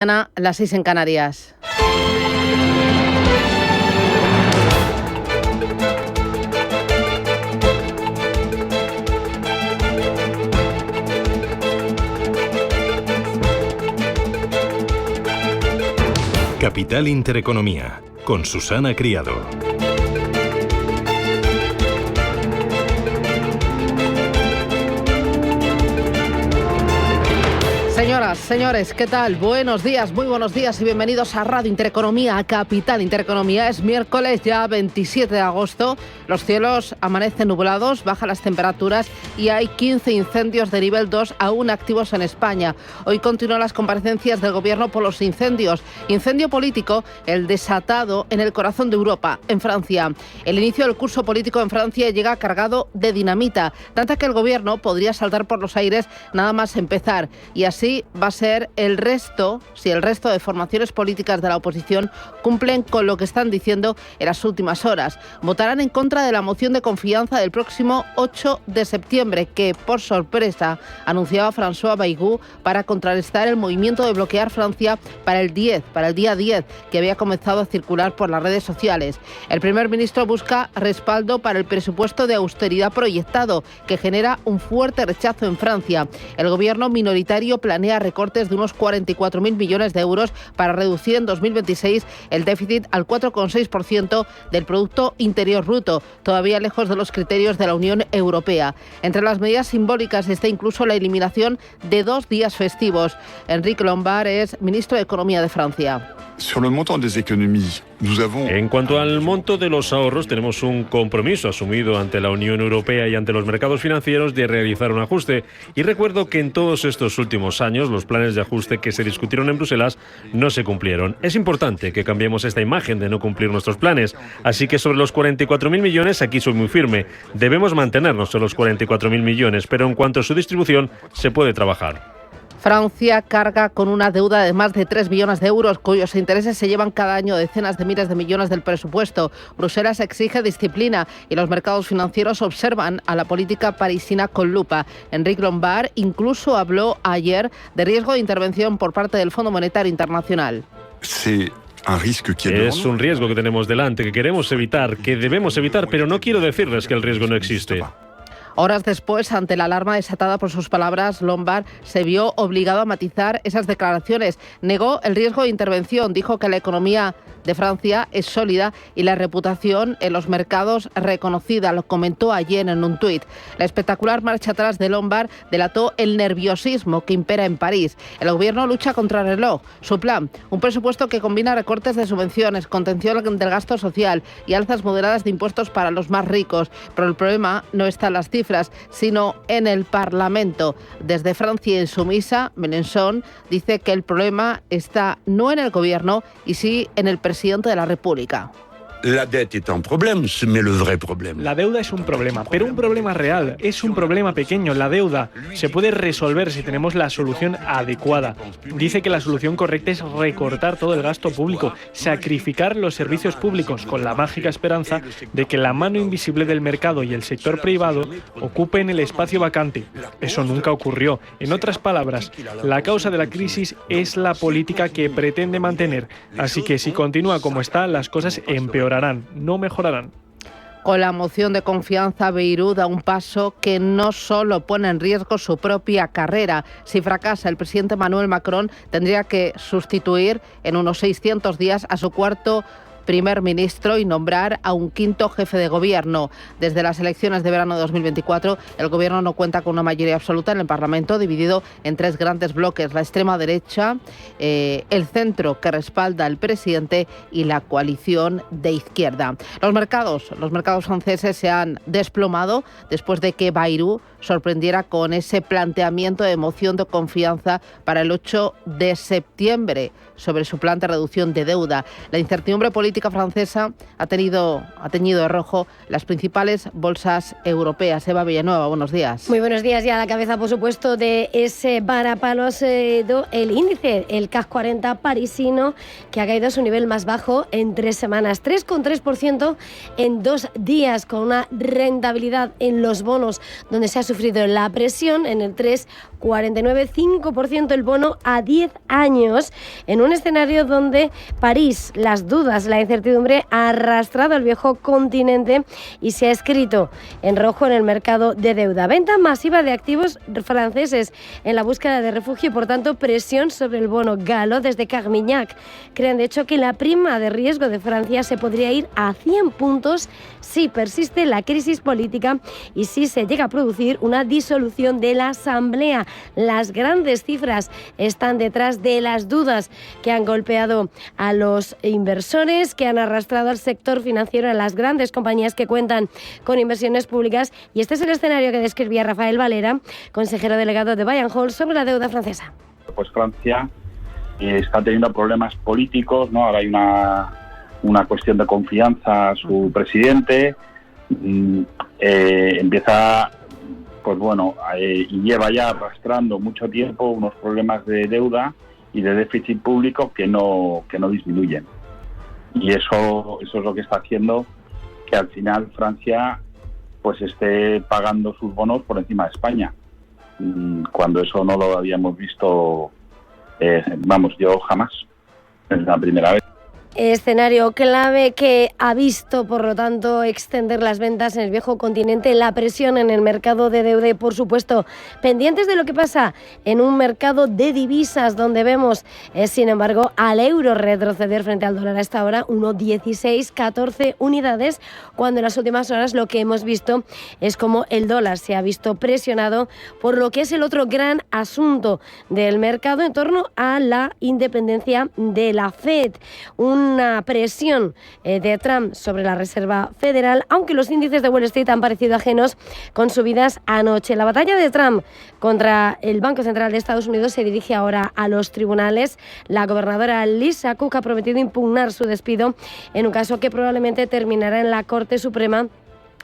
Ana, las 6 en Canarias. Capital Intereconomía, con Susana Criado. Señoras, señores, ¿qué tal? Buenos días, muy buenos días y bienvenidos a Radio Intereconomía, a Capital Intereconomía. Es miércoles ya 27 de agosto, los cielos amanecen nublados, bajan las temperaturas y hay 15 incendios de nivel 2 aún activos en España. Hoy continúan las comparecencias del Gobierno por los incendios. Incendio político, el desatado en el corazón de Europa, en Francia. El inicio del curso político en Francia llega cargado de dinamita, tanta que el Gobierno podría saltar por los aires nada más empezar. Y así va a ser el resto, si el resto de formaciones políticas de la oposición cumplen con lo que están diciendo en las últimas horas. Votarán en contra de la moción de confianza del próximo 8 de septiembre, que por sorpresa anunciaba François Bayrou para contrarrestar el movimiento de bloquear Francia para el día 10, que había comenzado a circular por las redes sociales. El primer ministro busca respaldo para el presupuesto de austeridad proyectado, que genera un fuerte rechazo en Francia. El gobierno minoritario planea recortes de unos 44.000 millones de euros para reducir en 2026 el déficit al 4,6% del Producto Interior Bruto, todavía lejos de los criterios de la Unión Europea. Entre las medidas simbólicas está incluso la eliminación de 2 días festivos. Enrique Lombard es ministro de Economía de Francia. En cuanto al monto de los ahorros, tenemos un compromiso asumido ante la Unión Europea y ante los mercados financieros de realizar un ajuste. Y recuerdo que en todos estos últimos años los planes de ajuste que se discutieron en Bruselas no se cumplieron. Es importante que cambiemos esta imagen de no cumplir nuestros planes. Así que sobre los 44.000 millones, aquí soy muy firme. Debemos mantenernos en los 44.000 millones, pero en cuanto a su distribución, se puede trabajar. Francia carga con una deuda de más de 3 billones de euros, cuyos intereses se llevan cada año decenas de miles de millones del presupuesto. Bruselas exige disciplina y los mercados financieros observan a la política parisina con lupa. Enrique Lombard incluso habló ayer de riesgo de intervención por parte del Fondo Monetario Internacional. Es un riesgo que tenemos delante, que queremos evitar, que debemos evitar, pero no quiero decirles que el riesgo no existe. Horas después, ante la alarma desatada por sus palabras, Lombard se vio obligado a matizar esas declaraciones. Negó el riesgo de intervención, dijo que la economía de Francia es sólida y la reputación en los mercados reconocida, lo comentó ayer en un tuit. La espectacular marcha atrás de Lombard delató el nerviosismo que impera en París. El gobierno lucha contra el reloj. Su plan, un presupuesto que combina recortes de subvenciones, contención del gasto social y alzas moderadas de impuestos para los más ricos. Pero el problema no está en las cifras, sino en el Parlamento. Desde Francia insumisa, Mélenchon dice que el problema está no en el gobierno y sí en el presidente de la República. La deuda es un problema, pero un problema real. Es un problema pequeño. La deuda se puede resolver si tenemos la solución adecuada. Dice que la solución correcta es recortar todo el gasto público, sacrificar los servicios públicos con la mágica esperanza de que la mano invisible del mercado y el sector privado ocupen el espacio vacante. Eso nunca ocurrió. En otras palabras, la causa de la crisis es la política que pretende mantener. Así que si continúa como está, las cosas empeorarán. No mejorarán. Con la moción de confianza, Bayrou da un paso que no solo pone en riesgo su propia carrera. Si fracasa, el presidente Emmanuel Macron tendría que sustituir en unos 600 días a su cuarto primer ministro y nombrar a un quinto jefe de gobierno. Desde las elecciones de verano de 2024, el gobierno no cuenta con una mayoría absoluta en el Parlamento, dividido en 3 grandes bloques: la extrema derecha, el centro, que respalda al presidente, y la coalición de izquierda. Los mercados franceses se han desplomado después de que Bayrou sorprendiera con ese planteamiento de moción de confianza para el 8 de septiembre sobre su plan de reducción de deuda. La incertidumbre política francesa ha teñido de rojo las principales bolsas europeas. Eva Villanueva, buenos días. Muy buenos días. Ya a la cabeza, por supuesto, de ese varapalo ha sido el índice, el CAC 40 parisino, que ha caído a su nivel más bajo en 3 semanas. 3,3% en 2 días, con una rentabilidad en los bonos donde se ha sufrido la presión en el 3,1%. 49,5% el bono a 10 años, en un escenario donde París, las dudas, la incertidumbre ha arrastrado al viejo continente y se ha escrito en rojo en el mercado de deuda. Venta masiva de activos franceses en la búsqueda de refugio y, por tanto, presión sobre el bono galo. Desde Carmignac creen, de hecho, que la prima de riesgo de Francia se podría ir a 100 puntos si persiste la crisis política y si se llega a producir una disolución de la Asamblea. Las grandes cifras están detrás de las dudas que han golpeado a los inversores, que han arrastrado al sector financiero, a las grandes compañías que cuentan con inversiones públicas. Y este es el escenario que describía Rafael Valera, consejero delegado de Buy & Hold, sobre la deuda francesa. Pues Francia está teniendo problemas políticos, ¿no? Ahora hay una cuestión de confianza a su presidente. Empieza, pues bueno, y lleva ya arrastrando mucho tiempo unos problemas de deuda y de déficit público que no disminuyen. Y eso es lo que está haciendo que al final Francia pues esté pagando sus bonos por encima de España, cuando eso no lo habíamos visto, yo jamás, es la primera vez. Escenario clave que ha visto, por lo tanto, extender las ventas en el viejo continente, la presión en el mercado de deuda y, por supuesto, pendientes de lo que pasa en un mercado de divisas donde vemos, sin embargo, al euro retroceder frente al dólar a esta hora 1,1614 unidades, cuando en las últimas horas lo que hemos visto es como el dólar se ha visto presionado por lo que es el otro gran asunto del mercado en torno a la independencia de la FED. Una presión de Trump sobre la Reserva Federal, aunque los índices de Wall Street han parecido ajenos con subidas anoche. La batalla de Trump contra el Banco Central de Estados Unidos se dirige ahora a los tribunales. La gobernadora Lisa Cook ha prometido impugnar su despido en un caso que probablemente terminará en la Corte Suprema.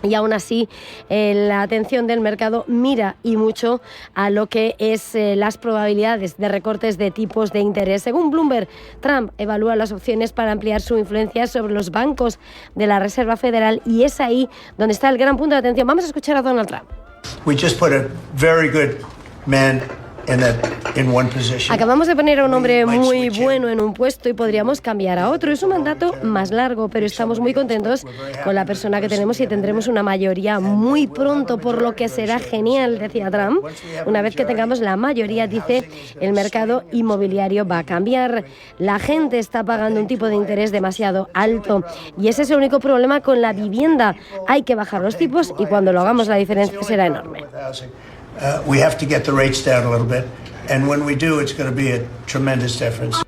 Y aún así, la atención del mercado mira y mucho a lo que es las probabilidades de recortes de tipos de interés. Según Bloomberg, Trump evalúa las opciones para ampliar su influencia sobre los bancos de la Reserva Federal y es ahí donde está el gran punto de atención. Vamos a escuchar a Donald Trump. We just put a very good man in one position. Acabamos de poner a un hombre muy bueno en un puesto y podríamos cambiar a otro. Es un mandato más largo, pero estamos muy contentos con la persona que tenemos y tendremos una mayoría muy pronto, por lo que será genial, decía Trump. Una vez que tengamos la mayoría, dice, el mercado inmobiliario va a cambiar. La gente está pagando un tipo de interés demasiado alto y ese es el único problema con la vivienda. Hay que bajar los tipos y cuando lo hagamos la diferencia será enorme. We have to get the rates down a little bit, and when we do, it's going to be a tremendous difference.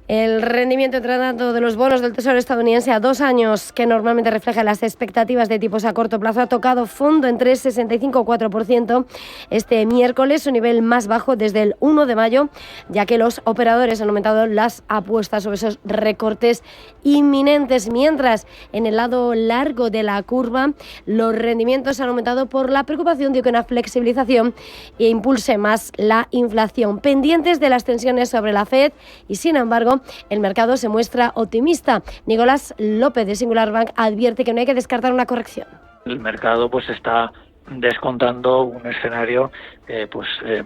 El rendimiento, entre tanto, de los bonos del Tesoro estadounidense a 2 años, que normalmente refleja las expectativas de tipos a corto plazo, ha tocado fondo en 3,65% este miércoles, su nivel más bajo desde el 1 de mayo, ya que los operadores han aumentado las apuestas sobre esos recortes inminentes, mientras en el lado largo de la curva los rendimientos han aumentado por la preocupación de que una flexibilización impulse más la inflación. Pendientes de las tensiones sobre la FED y, sin embargo, el mercado se muestra optimista. Nicolás López de Singular Bank advierte que no hay que descartar una corrección. El mercado pues está descontando un escenario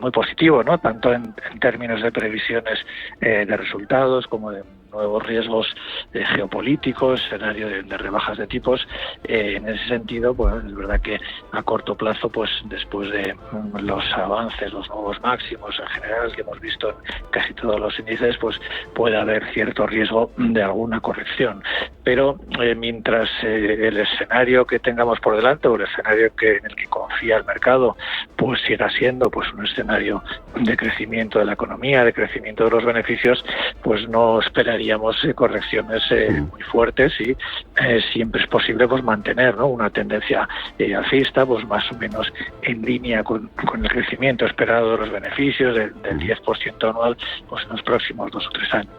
muy positivo, ¿no? Tanto en términos de previsiones de resultados como de nuevos riesgos geopolíticos, escenario de rebajas de tipos. En ese sentido, pues es verdad que a corto plazo, pues después de los avances, los nuevos máximos en general que hemos visto en casi todos los índices, pues puede haber cierto riesgo de alguna corrección. Pero mientras el escenario que tengamos por delante o el escenario en el que confía el mercado, pues siga siendo pues un escenario de crecimiento de la economía, de crecimiento de los beneficios, pues no esperaríamos correcciones muy fuertes y siempre es posible pues mantener, ¿no?, una tendencia alcista, pues más o menos en línea con el crecimiento esperado de los beneficios del 10% anual pues en los próximos 2 o 3 años.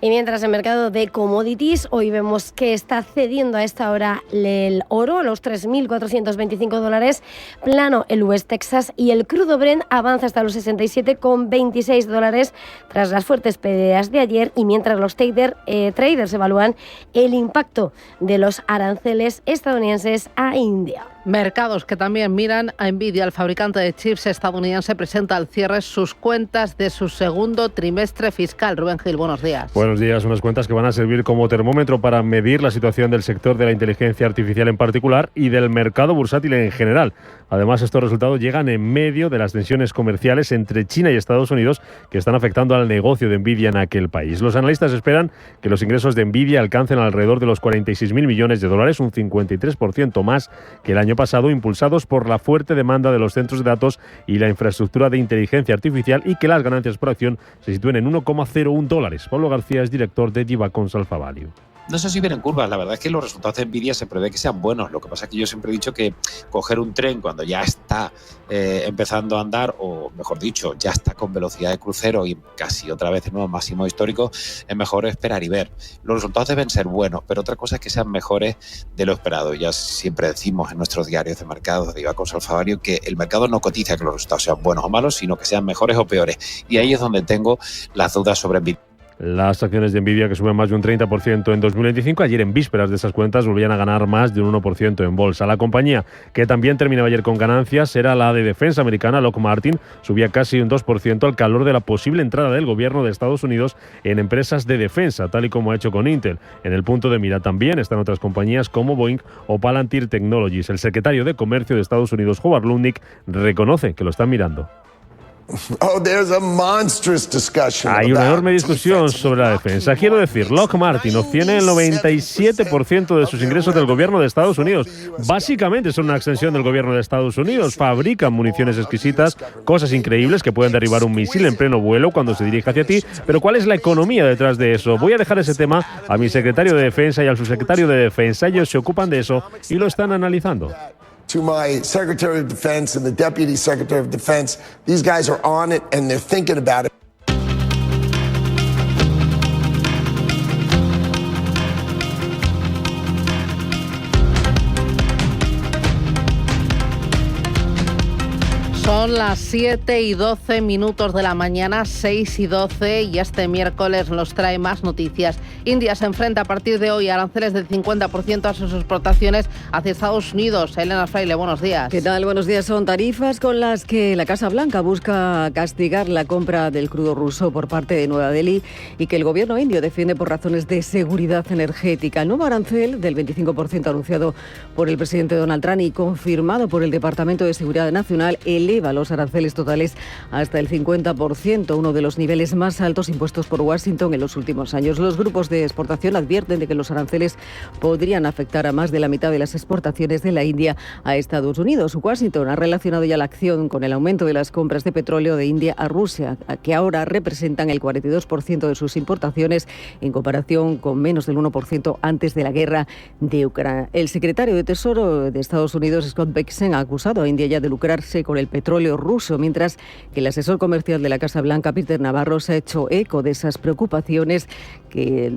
Y mientras el mercado de commodities, hoy vemos que está cediendo a esta hora el oro, los $3.425, plano el West Texas, y el crudo Brent avanza hasta los $67,26 tras las fuertes pérdidas de ayer, y mientras los traders evalúan el impacto de los aranceles estadounidenses a India. Mercados que también miran a Nvidia. El fabricante de chips estadounidense presenta al cierre sus cuentas de su segundo trimestre fiscal. Rubén Gil, buenos días. Buenos días. Unas cuentas que van a servir como termómetro para medir la situación del sector de la inteligencia artificial en particular y del mercado bursátil en general. Además, estos resultados llegan en medio de las tensiones comerciales entre China y Estados Unidos que están afectando al negocio de Nvidia en aquel país. Los analistas esperan que los ingresos de Nvidia alcancen alrededor de los 46.000 millones de dólares, un 53% más que el año pasado, impulsados por la fuerte demanda de los centros de datos y la infraestructura de inteligencia artificial, y que las ganancias por acción se sitúen en $1,01. Pablo García es director de Givacons Alpha Value. No sé si vienen curvas, la verdad es que los resultados de Nvidia se prevé que sean buenos. Lo que pasa es que yo siempre he dicho que coger un tren cuando ya está empezando a andar, o mejor dicho, ya está con velocidad de crucero y casi otra vez en nuevo máximo histórico, es mejor esperar y ver. Los resultados deben ser buenos, pero otra cosa es que sean mejores de lo esperado. Ya siempre decimos en nuestros diarios de mercado de Givacons Alpha Value que el mercado no cotiza que los resultados sean buenos o malos, sino que sean mejores o peores. Y ahí es donde tengo las dudas sobre Nvidia. Las acciones de Nvidia, que suben más de un 30% en 2025, ayer en vísperas de esas cuentas volvían a ganar más de un 1% en bolsa. La compañía que también terminaba ayer con ganancias era la de defensa americana Lockheed Martin, subía casi un 2% al calor de la posible entrada del gobierno de Estados Unidos en empresas de defensa, tal y como ha hecho con Intel. En el punto de mira también están otras compañías como Boeing o Palantir Technologies. El secretario de Comercio de Estados Unidos, Howard Lutnick, reconoce que lo están mirando. Hay una enorme discusión sobre la defensa. Quiero decir, Lockheed Martin obtiene el 97% de sus ingresos del gobierno de Estados Unidos. Básicamente son una extensión del gobierno de Estados Unidos. Fabrican municiones exquisitas, cosas increíbles que pueden derribar un misil en pleno vuelo cuando se dirige hacia ti. Pero ¿cuál es la economía detrás de eso? Voy a dejar ese tema a mi secretario de Defensa y al subsecretario de Defensa. Ellos se ocupan de eso y lo están analizando. To my Secretary of Defense and the Deputy Secretary of Defense, these guys are on it and they're thinking about it. Son las 7:12 de la mañana, 6:12, y este miércoles nos trae más noticias. India se enfrenta a partir de hoy a aranceles del 50% a sus exportaciones hacia Estados Unidos. Elena Fraile, buenos días. ¿Qué tal? Buenos días. Son tarifas con las que la Casa Blanca busca castigar la compra del crudo ruso por parte de Nueva Delhi y que el gobierno indio defiende por razones de seguridad energética. El nuevo arancel del 25% anunciado por el presidente Donald Trump y confirmado por el Departamento de Seguridad Nacional eleva los aranceles totales hasta el 50%, uno de los niveles más altos impuestos por Washington en los últimos años. Los grupos de exportación advierten de que los aranceles podrían afectar a más de la mitad de las exportaciones de la India a Estados Unidos. Washington ha relacionado ya la acción con el aumento de las compras de petróleo de India a Rusia, que ahora representan el 42% de sus importaciones en comparación con menos del 1% antes de la guerra de Ucrania. El secretario de Tesoro de Estados Unidos, Scott Bessent, ha acusado a India ya de lucrarse con el petróleo ruso, mientras que el asesor comercial de la Casa Blanca, Peter Navarro, se ha hecho eco de esas preocupaciones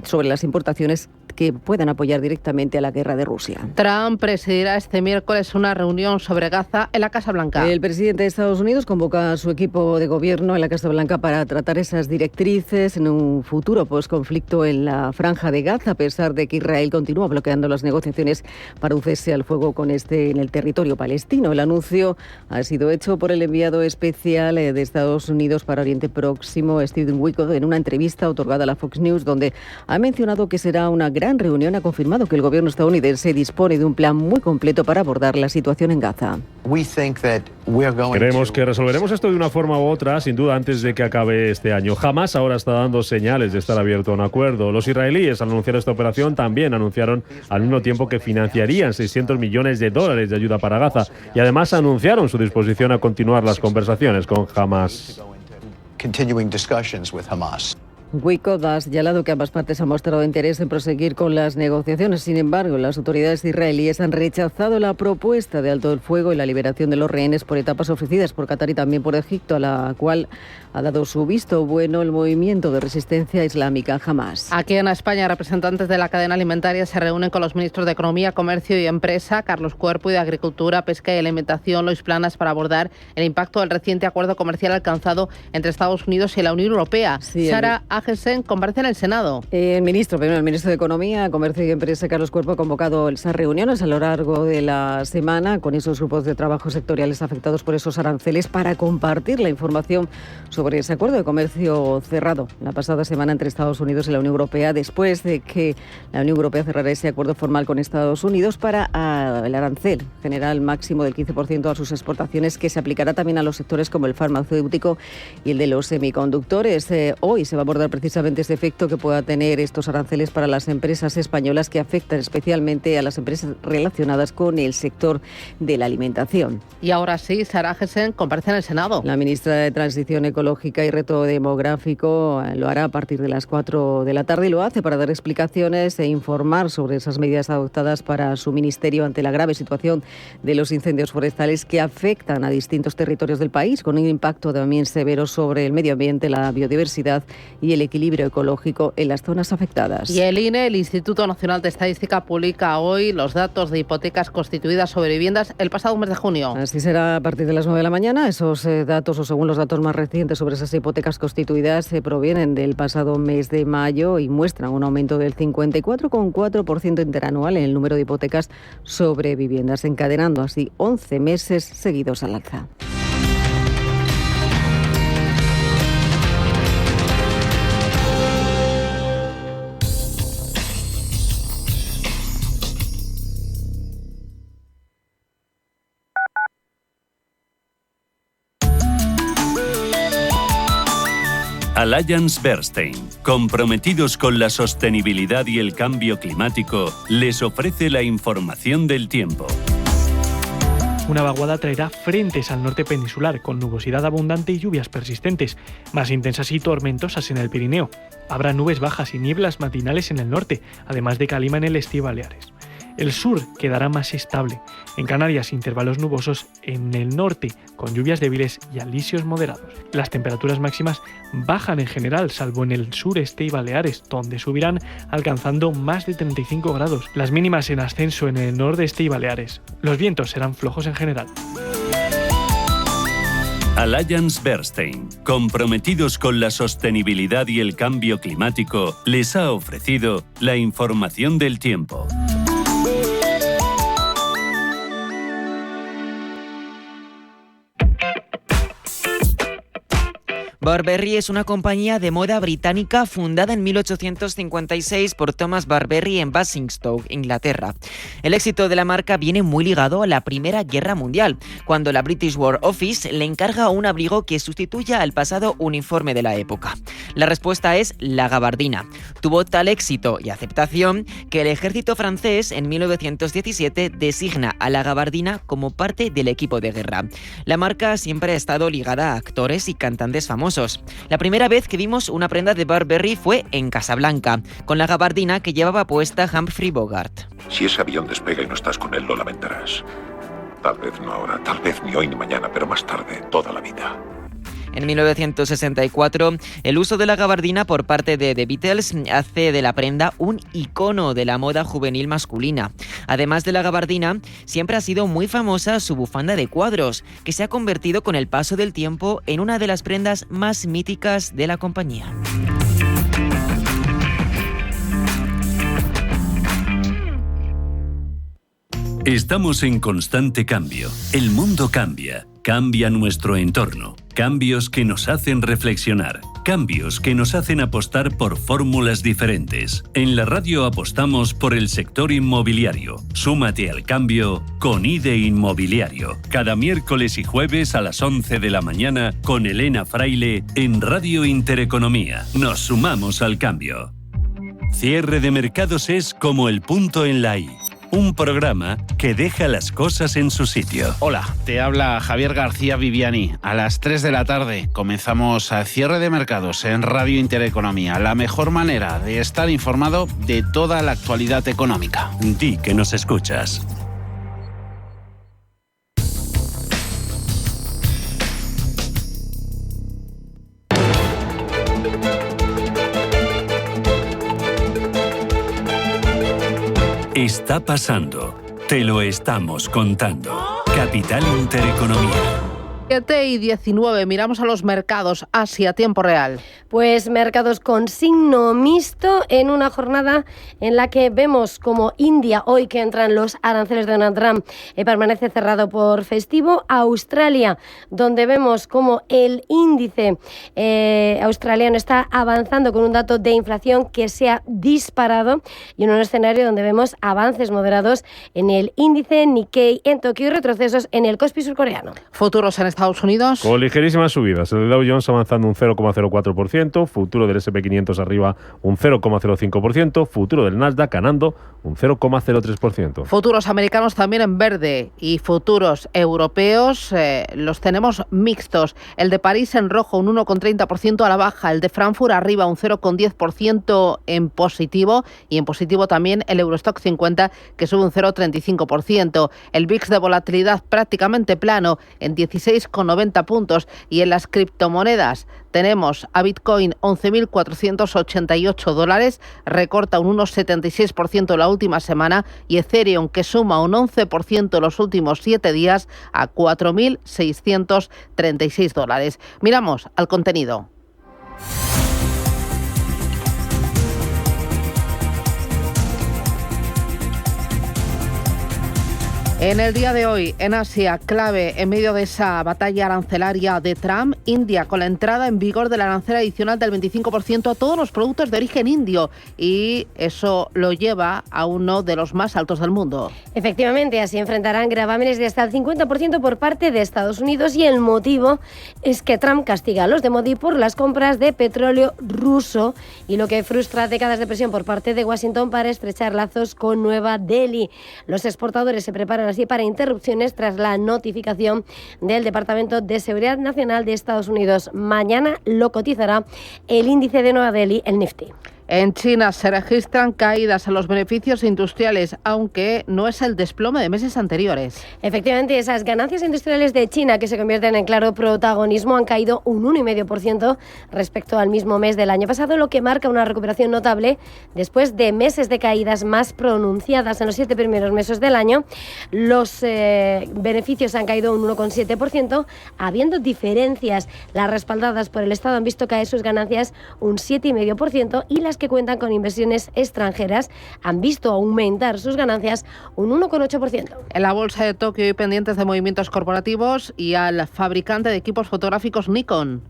sobre las importaciones que puedan apoyar directamente a la guerra de Rusia. Trump presidirá este miércoles una reunión sobre Gaza en la Casa Blanca. El presidente de Estados Unidos convoca a su equipo de gobierno en la Casa Blanca para tratar esas directrices en un futuro posconflicto en la Franja de Gaza, a pesar de que Israel continúa bloqueando las negociaciones para un cese al fuego en el territorio palestino. El anuncio ha sido hecho por el enviado especial de Estados Unidos para Oriente Próximo, Stephen Witkoff, en una entrevista otorgada a la Fox News, donde ha mencionado que será una gran reunión. Ha confirmado que el gobierno estadounidense dispone de un plan muy completo para abordar la situación en Gaza. Creemos que resolveremos esto de una forma u otra, sin duda, antes de que acabe este año. Hamás ahora está dando señales de estar abierto a un acuerdo. Los israelíes, al anunciar esta operación, también anunciaron al mismo tiempo que financiarían $600 millones de ayuda para Gaza, y además anunciaron su disposición a continuar las conversaciones con Hamás. Witkoff ha señalado que ambas partes han mostrado interés en proseguir con las negociaciones. Sin embargo, las autoridades israelíes han rechazado la propuesta de alto el fuego y la liberación de los rehenes por etapas ofrecidas por Qatar y también por Egipto, a la cual ha dado su visto bueno el movimiento de resistencia islámica Hamás. Aquí en España, representantes de la cadena alimentaria se reúnen con los ministros de Economía, Comercio y Empresa, Carlos Cuerpo, y de Agricultura, Pesca y Alimentación, Luis Planas, para abordar el impacto del reciente acuerdo comercial alcanzado entre Estados Unidos y la Unión Europea. Sí, Sara Sara Gessen comparece en el Senado. El ministro de Economía, Comercio y Empresa, Carlos Cuerpo, ha convocado esas reuniones a lo largo de la semana con esos grupos de trabajo sectoriales afectados por esos aranceles para compartir la información sobre ese acuerdo de comercio cerrado la pasada semana entre Estados Unidos y la Unión Europea, después de que la Unión Europea cerrara ese acuerdo formal con Estados Unidos para el arancel general máximo del 15% a sus exportaciones, que se aplicará también a los sectores como el farmacéutico y el de los semiconductores. Hoy se va a abordar precisamente ese efecto que pueda tener estos aranceles para las empresas españolas, que afectan especialmente a las empresas relacionadas con el sector de la alimentación. Y ahora sí, Sara Gessen comparece en el Senado. La ministra de Transición Ecológica y Reto Demográfico lo hará a partir de las 4 de la tarde y lo hace para dar explicaciones e informar sobre esas medidas adoptadas para su ministerio ante la grave situación de los incendios forestales que afectan a distintos territorios del país, con un impacto también severo sobre el medio ambiente, la biodiversidad y el equilibrio ecológico en las zonas afectadas. Y el INE, el Instituto Nacional de Estadística, publica hoy los datos de hipotecas constituidas sobre viviendas el pasado mes de junio. Así será a partir de las 9 de la mañana. Esos datos, o según los datos más recientes sobre esas hipotecas constituidas, provienen del pasado mes de mayo y muestran un aumento del 54,4% interanual en el número de hipotecas sobre viviendas, encadenando así 11 meses seguidos al alza. Allianz Bernstein, comprometidos con la sostenibilidad y el cambio climático, les ofrece la información del tiempo. Una vaguada traerá frentes al norte peninsular, con nubosidad abundante y lluvias persistentes, más intensas y tormentosas en el Pirineo. Habrá nubes bajas y nieblas matinales en el norte, además de calima en el este y Baleares. El sur quedará más estable. En Canarias, intervalos nubosos en el norte, con lluvias débiles y alisios moderados. Las temperaturas máximas bajan en general, salvo en el sureste y Baleares, donde subirán alcanzando más de 35 grados. Las mínimas en ascenso en el nordeste y Baleares. Los vientos serán flojos en general. Allianz Bernstein, comprometidos con la sostenibilidad y el cambio climático, les ha ofrecido la información del tiempo. Burberry es una compañía de moda británica fundada en 1856 por Thomas Burberry en Basingstoke, Inglaterra. El éxito de la marca viene muy ligado a la Primera Guerra Mundial, cuando la British War Office le encarga un abrigo que sustituya al pasado uniforme de la época. La respuesta es la gabardina. Tuvo tal éxito y aceptación que el ejército francés en 1917 designa a la gabardina como parte del equipo de guerra. La marca siempre ha estado ligada a actores y cantantes famosos. La primera vez que vimos una prenda de Burberry fue en Casablanca, con la gabardina que llevaba puesta Humphrey Bogart. Si ese avión despega y no estás con él, lo lamentarás. Tal vez no ahora, tal vez ni hoy ni mañana, pero más tarde, toda la vida. En 1964, el uso de la gabardina por parte de The Beatles hace de la prenda un icono de la moda juvenil masculina. Además de la gabardina, siempre ha sido muy famosa su bufanda de cuadros, que se ha convertido con el paso del tiempo en una de las prendas más míticas de la compañía. Estamos en constante cambio. El mundo cambia. Cambia nuestro entorno. Cambios que nos hacen reflexionar. Cambios que nos hacen apostar por fórmulas diferentes. En la radio apostamos por el sector inmobiliario. Súmate al cambio con IDE Inmobiliario. Cada miércoles y jueves a las 11 de la mañana con Elena Fraile en Radio Intereconomía. Nos sumamos al cambio. Cierre de mercados es como el punto en la I. Un programa que deja las cosas en su sitio. Hola, te habla Javier García Viviani. A las 3 de la tarde comenzamos a Cierre de Mercados en Radio Intereconomía. La mejor manera de estar informado de toda la actualidad económica. Di que nos escuchas. Está pasando. Te lo estamos contando. Capital Intereconomía. 7:19, miramos a los mercados, Asia, tiempo real. Pues mercados con signo mixto en una jornada en la que vemos como India, hoy que entran los aranceles de Donald Trump, permanece cerrado por festivo. Australia, donde vemos como el índice australiano está avanzando con un dato de inflación que se ha disparado, y en un escenario donde vemos avances moderados en el índice Nikkei en Tokio y retrocesos en el Kospi surcoreano. Futuros en Estados Unidos. Con ligerísimas subidas. El Dow Jones avanzando un 0,04%, futuro del S&P 500 arriba un 0,05%, futuro del Nasdaq ganando un 0,03%. Futuros americanos también en verde y futuros europeos los tenemos mixtos. El de París en rojo un 1,30% a la baja, el de Frankfurt arriba un 0,10% en positivo, y en positivo también el Eurostock 50 que sube un 0,35%. El VIX de volatilidad prácticamente plano en 16,90 puntos, y en las criptomonedas tenemos a Bitcoin 11.488 dólares, recorta un 1,76% la última semana, y Ethereum, que suma un 11% los últimos 7 días, a 4.636 dólares. Miramos al contenido. En el día de hoy, en Asia, clave en medio de esa batalla arancelaria de Trump, India, con la entrada en vigor del arancel adicional del 25% a todos los productos de origen indio, y eso lo lleva a uno de los más altos del mundo. Efectivamente, así enfrentarán gravámenes de hasta el 50% por parte de Estados Unidos, y el motivo es que Trump castiga a los de Modi por las compras de petróleo ruso, y lo que frustra décadas de presión por parte de Washington para estrechar lazos con Nueva Delhi. Los exportadores se preparan así para interrupciones tras la notificación del Departamento de Seguridad Nacional de Estados Unidos. Mañana lo cotizará el índice de Nueva Delhi, el Nifty. En China se registran caídas en los beneficios industriales, aunque no es el desplome de meses anteriores. Efectivamente, esas ganancias industriales de China, que se convierten en claro protagonismo, han caído un 1,5% respecto al mismo mes del año pasado, lo que marca una recuperación notable después de meses de caídas más pronunciadas en los 7 primeros meses del año. Los beneficios han caído un 1,7%, habiendo diferencias. Las respaldadas por el Estado han visto caer sus ganancias un 7,5%, y las que cuentan con inversiones extranjeras han visto aumentar sus ganancias un 1,8%. En la bolsa de Tokio hay pendientes de movimientos corporativos y al fabricante de equipos fotográficos Nikon.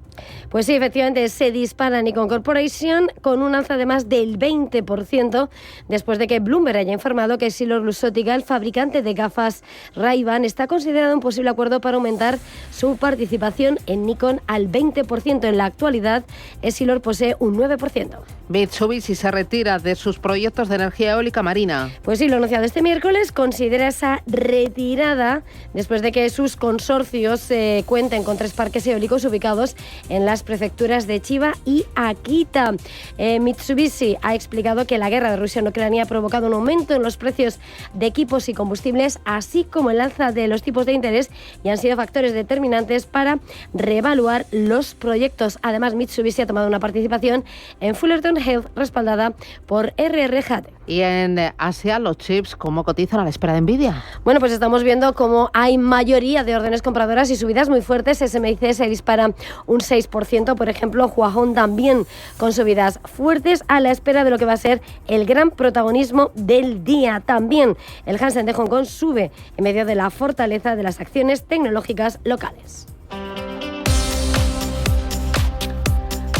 Pues sí, efectivamente, se dispara Nikon Corporation con un alza de más del 20% después de que Bloomberg haya informado que EssilorLuxottica, el fabricante de gafas Ray-Ban, está considerando un posible acuerdo para aumentar su participación en Nikon al 20%. En la actualidad, Essilor posee un 9%. Mitsubishi se retira de sus proyectos de energía eólica marina. Pues sí, lo anunciado este miércoles considera esa retirada después de que sus consorcios cuenten con 3 parques eólicos ubicados en las prefecturas de Chiba y Akita. Mitsubishi ha explicado que la guerra de Rusia en Ucrania ha provocado un aumento en los precios de equipos y combustibles, así como el alza de los tipos de interés, y han sido factores determinantes para reevaluar los proyectos. Además, Mitsubishi ha tomado una participación en Fullerton Health respaldada por RR Hate. Y en Asia, los chips, ¿cómo cotizan a la espera de Nvidia? Bueno, pues estamos viendo cómo hay mayoría de órdenes compradoras y subidas muy fuertes. SMIC se dispara un 6%, por ejemplo, Huajón también con subidas fuertes a la espera de lo que va a ser el gran protagonismo del día. También el Hansen de Hong Kong sube en medio de la fortaleza de las acciones tecnológicas locales.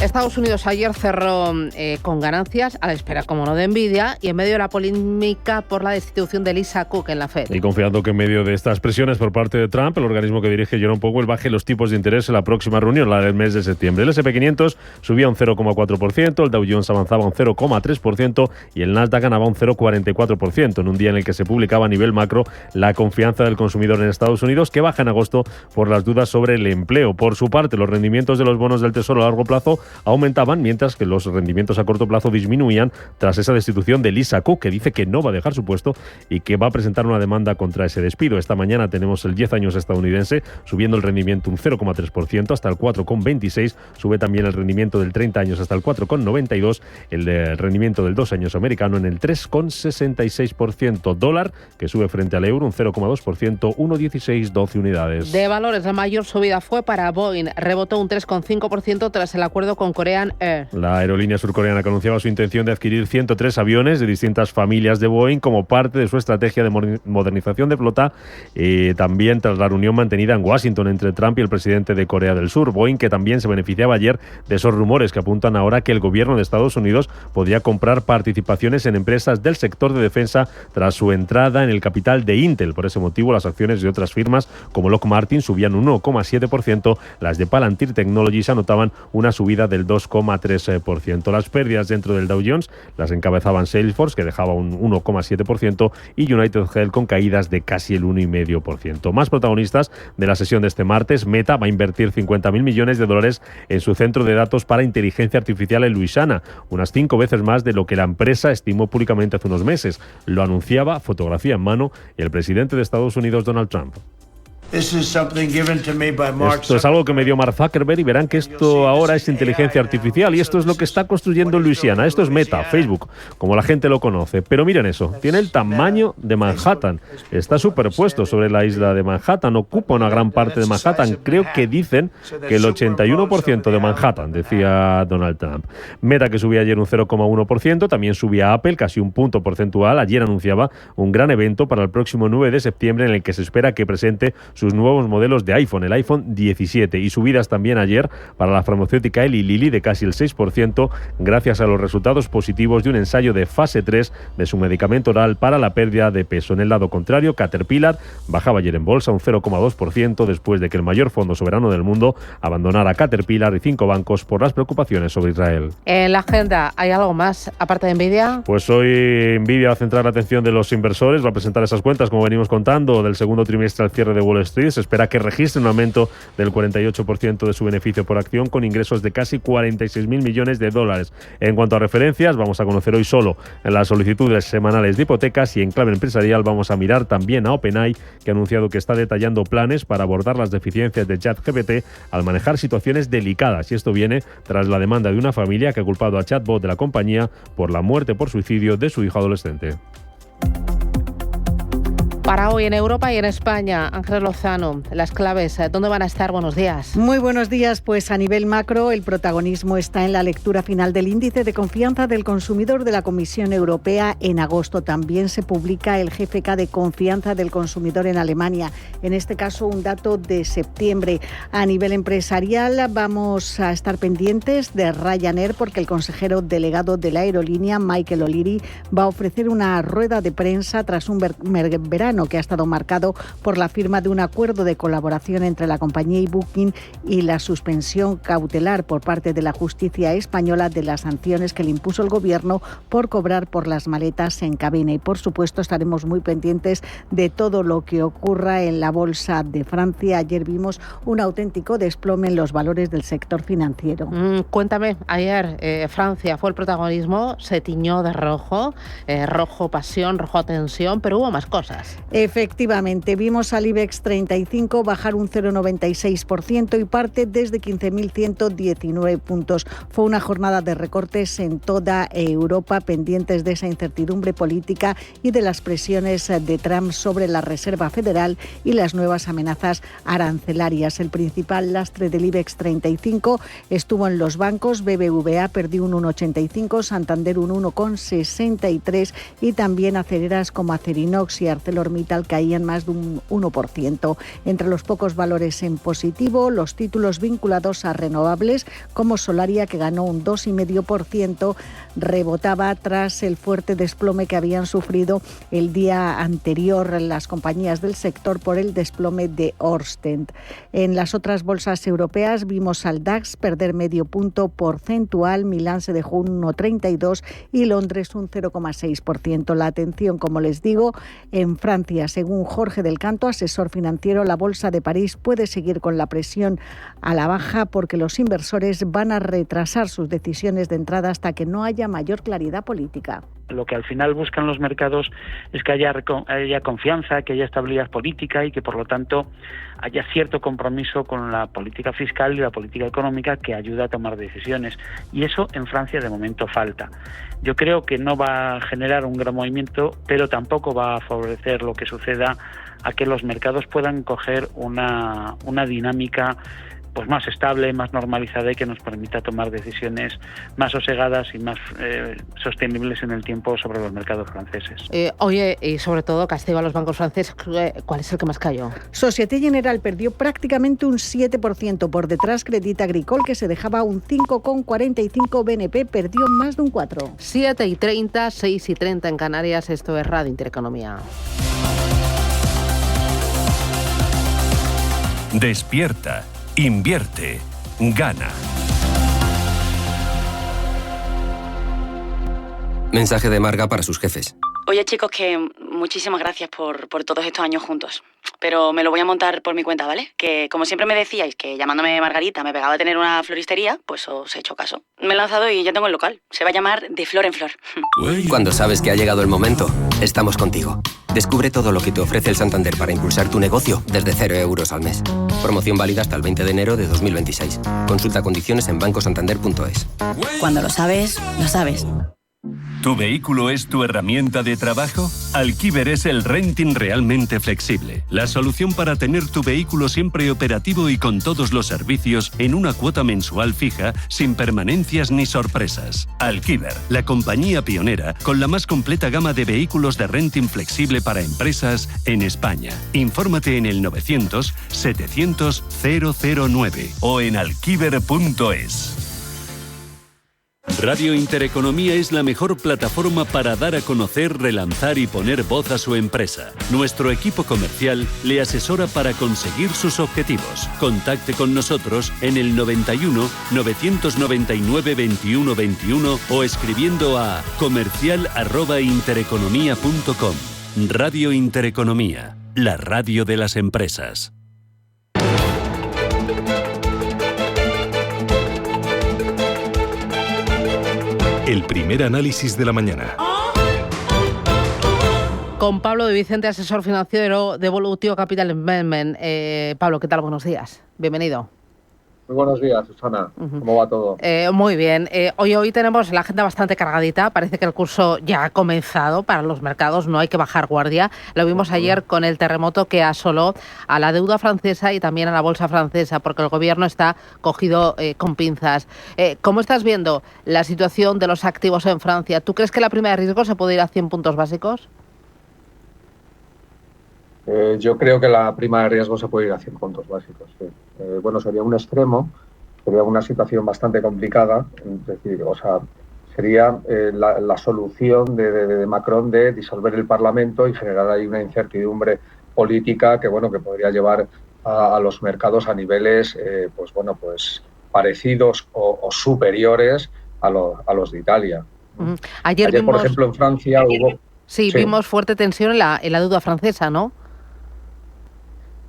Estados Unidos ayer cerró con ganancias, a la espera, como no, de Nvidia, y en medio de la polémica por la destitución de Lisa Cook en la Fed. Y confiando que en medio de estas presiones por parte de Trump, el organismo que dirige Jerome Powell baje los tipos de interés en la próxima reunión, la del mes de septiembre. El S&P 500 subía un 0,4%, el Dow Jones avanzaba un 0,3% y el Nasdaq ganaba un 0,44%, en un día en el que se publicaba a nivel macro la confianza del consumidor en Estados Unidos, que baja en agosto por las dudas sobre el empleo. Por su parte, los rendimientos de los bonos del Tesoro a largo plazo aumentaban, mientras que los rendimientos a corto plazo disminuían tras esa destitución de Lisa Cook, que dice que no va a dejar su puesto y que va a presentar una demanda contra ese despido. Esta mañana tenemos el 10 años estadounidense subiendo el rendimiento un 0,3% hasta el 4,26%. Sube también el rendimiento del 30 años hasta el 4,92%. El rendimiento del 2 años americano en el 3,66%. Dólar, que sube frente al euro un 0,2%, 1,1612 unidades. De valores, la mayor subida fue para Boeing. Rebotó un 3,5% tras el acuerdo con Korean Air. La aerolínea surcoreana que anunciaba su intención de adquirir 103 aviones de distintas familias de Boeing como parte de su estrategia de modernización de flota, también tras la reunión mantenida en Washington entre Trump y el presidente de Corea del Sur. Boeing, que también se beneficiaba ayer de esos rumores que apuntan ahora que el gobierno de Estados Unidos podría comprar participaciones en empresas del sector de defensa tras su entrada en el capital de Intel. Por ese motivo, las acciones de otras firmas como Lockheed Martin subían un 1,7%, las de Palantir Technologies anotaban una subida del 2,3%. Las pérdidas dentro del Dow Jones las encabezaban Salesforce, que dejaba un 1,7%, y United Health con caídas de casi el 1,5%. Más protagonistas de la sesión de este martes: Meta va a invertir 50.000 millones de dólares en su centro de datos para inteligencia artificial en Luisiana, unas 5 veces más de lo que la empresa estimó públicamente hace unos meses. Lo anunciaba, fotografía en mano, el presidente de Estados Unidos, Donald Trump. Esto es algo que me dio Mark Zuckerberg y verán que esto ahora es inteligencia artificial y esto es lo que está construyendo en Luisiana. Esto es Meta, Facebook, como la gente lo conoce. Pero miren eso, tiene el tamaño de Manhattan. Está superpuesto sobre la isla de Manhattan, ocupa una gran parte de Manhattan. Creo que dicen que el 81% de Manhattan, decía Donald Trump. Meta, que subía ayer un 0,1%, también subía Apple casi un punto porcentual. Ayer anunciaba un gran evento para el próximo 9 de septiembre en el que se espera que presente sus nuevos modelos de iPhone, el iPhone 17, y subidas también ayer para la farmacéutica Eli Lilly de casi el 6%, gracias a los resultados positivos de un ensayo de fase 3 de su medicamento oral para la pérdida de peso. En el lado contrario, Caterpillar bajaba ayer en bolsa un 0,2% después de que el mayor fondo soberano del mundo abandonara Caterpillar y 5 bancos por las preocupaciones sobre Israel. En la agenda, ¿hay algo más aparte de Nvidia? Pues hoy Nvidia va a centrar la atención de los inversores, va a presentar esas cuentas, como venimos contando, del segundo trimestre al cierre de Wall Street. Se espera que registre un aumento del 48% de su beneficio por acción, con ingresos de casi 46.000 millones de dólares. En cuanto a referencias, vamos a conocer hoy solo en las solicitudes semanales de hipotecas, y en clave empresarial vamos a mirar también a OpenAI, que ha anunciado que está detallando planes para abordar las deficiencias de ChatGPT al manejar situaciones delicadas. Y esto viene tras la demanda de una familia que ha culpado a Chatbot de la compañía por la muerte por suicidio de su hijo adolescente. Para hoy en Europa y en España, Ángeles Lozano, las claves, ¿dónde van a estar? Buenos días. Muy buenos días. Pues a nivel macro, el protagonismo está en la lectura final del índice de confianza del consumidor de la Comisión Europea. En agosto también se publica el GfK de confianza del consumidor en Alemania. En este caso, un dato de septiembre. A nivel empresarial, vamos a estar pendientes de Ryanair, porque el consejero delegado de la aerolínea, Michael O'Leary, va a ofrecer una rueda de prensa tras un verano que ha estado marcado por la firma de un acuerdo de colaboración entre la compañía y Booking y la suspensión cautelar por parte de la justicia española de las sanciones que le impuso el gobierno por cobrar por las maletas en cabina. Y por supuesto estaremos muy pendientes de todo lo que ocurra en la bolsa de Francia. Ayer vimos un auténtico desplome en los valores del sector financiero. Cuéntame, ayer Francia fue el protagonismo, se tiñó de rojo, rojo pasión, rojo tensión, pero hubo más cosas. Efectivamente, vimos al IBEX 35 bajar un 0,96% y parte desde 15.119 puntos. Fue una jornada de recortes en toda Europa, pendientes de esa incertidumbre política y de las presiones de Trump sobre la Reserva Federal y las nuevas amenazas arancelarias. El principal lastre del IBEX 35 estuvo en los bancos. BBVA perdió un 1,85, Santander un 1,63 y también aceleras como Acerinox y ArcelorMittal caían más de un 1%. Entre los pocos valores en positivo, los títulos vinculados a renovables, como Solaria, que ganó un 2,5%, rebotaba tras el fuerte desplome que habían sufrido el día anterior las compañías del sector por el desplome de Ørsted. En las otras bolsas europeas vimos al DAX perder medio punto porcentual, Milán se dejó un 1,32 y Londres un 0,6%. La atención, como les digo, en Francia García. Según Jorge del Canto, asesor financiero, la Bolsa de París puede seguir con la presión a la baja porque los inversores van a retrasar sus decisiones de entrada hasta que no haya mayor claridad política. Lo que al final buscan los mercados es que haya confianza, que haya estabilidad política y que por lo tanto haya cierto compromiso con la política fiscal y la política económica que ayuda a tomar decisiones. Y eso en Francia de momento falta. Yo creo que no va a generar un gran movimiento, pero tampoco va a favorecer lo que suceda a que los mercados puedan coger una dinámica pues más estable, más normalizada y que nos permita tomar decisiones más sosegadas y más sostenibles en el tiempo sobre los mercados franceses. Oye, y sobre todo, castigo a los bancos franceses, ¿cuál es el que más cayó? Société Générale perdió prácticamente un 7%. Por detrás, Crédit Agricole, que se dejaba un 5,45%. BNP perdió más de un 4%. 7:30, 6:30 en Canarias. Esto es Radio Intereconomía. Despierta. Invierte, gana. Mensaje de Marga para sus jefes. Oye chicos, que muchísimas gracias por todos estos años juntos. Pero me lo voy a montar por mi cuenta, ¿vale? Que como siempre me decíais que llamándome Margarita me pegaba a tener una floristería, pues os he hecho caso. Me he lanzado y ya tengo el local. Se va a llamar De Flor en Flor. Cuando sabes que ha llegado el momento, estamos contigo. Descubre todo lo que te ofrece el Santander para impulsar tu negocio desde 0 euros al mes. Promoción válida hasta el 20 de enero de 2026. Consulta condiciones en bancosantander.es. Cuando lo sabes, lo sabes. ¿Tu vehículo es tu herramienta de trabajo? Alquiver es el renting realmente flexible. La solución para tener tu vehículo siempre operativo y con todos los servicios en una cuota mensual fija, sin permanencias ni sorpresas. Alquiver, la compañía pionera con la más completa gama de vehículos de renting flexible para empresas en España. Infórmate en el 900 700 009 o en alquiver.es. Radio Intereconomía es la mejor plataforma para dar a conocer, relanzar y poner voz a su empresa. Nuestro equipo comercial le asesora para conseguir sus objetivos. Contacte con nosotros en el 91 999 21 21 o escribiendo a comercial@intereconomia.com. Radio Intereconomía, la radio de las empresas. El primer análisis de la mañana. Con Pablo de Vicente, asesor financiero de Evolutio Capital Investment. Pablo, ¿qué tal? Buenos días. Bienvenido. Muy buenos días, Susana. ¿Cómo va todo? Muy bien. Hoy tenemos la agenda bastante cargadita. Parece que el curso ya ha comenzado para los mercados. No hay que bajar guardia. Lo vimos ayer con el terremoto que asoló a la deuda francesa y también a la bolsa francesa, porque el gobierno está cogido con pinzas. ¿Cómo estás viendo la situación de los activos en Francia? ¿Tú crees que la prima de riesgo se puede ir a 100 puntos básicos? Yo creo que la prima de riesgo se puede ir a 100 puntos básicos. Sí. Sería un extremo, sería una situación bastante complicada. Es decir, sería la solución de Macron de disolver el Parlamento y generar ahí una incertidumbre política que podría llevar a los mercados a niveles parecidos o superiores a los de Italia. Ayer por ejemplo, en Francia hubo... Sí, vimos fuerte tensión en la deuda francesa, ¿no?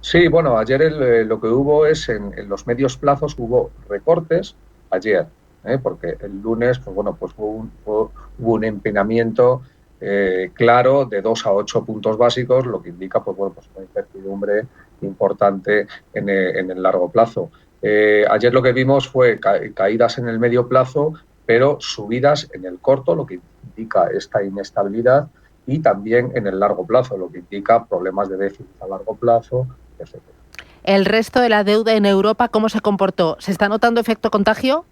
Sí, ayer lo que hubo es en los medios plazos hubo recortes ayer, porque el lunes hubo un empeñamiento claro de 2 a 8 puntos básicos, lo que indica una incertidumbre importante en el largo plazo. Ayer lo que vimos fue caídas en el medio plazo, pero subidas en el corto, lo que indica esta inestabilidad, y también en el largo plazo, lo que indica problemas de déficit a largo plazo, etc. ¿El resto de la deuda en Europa cómo se comportó? ¿Se está notando efecto contagio?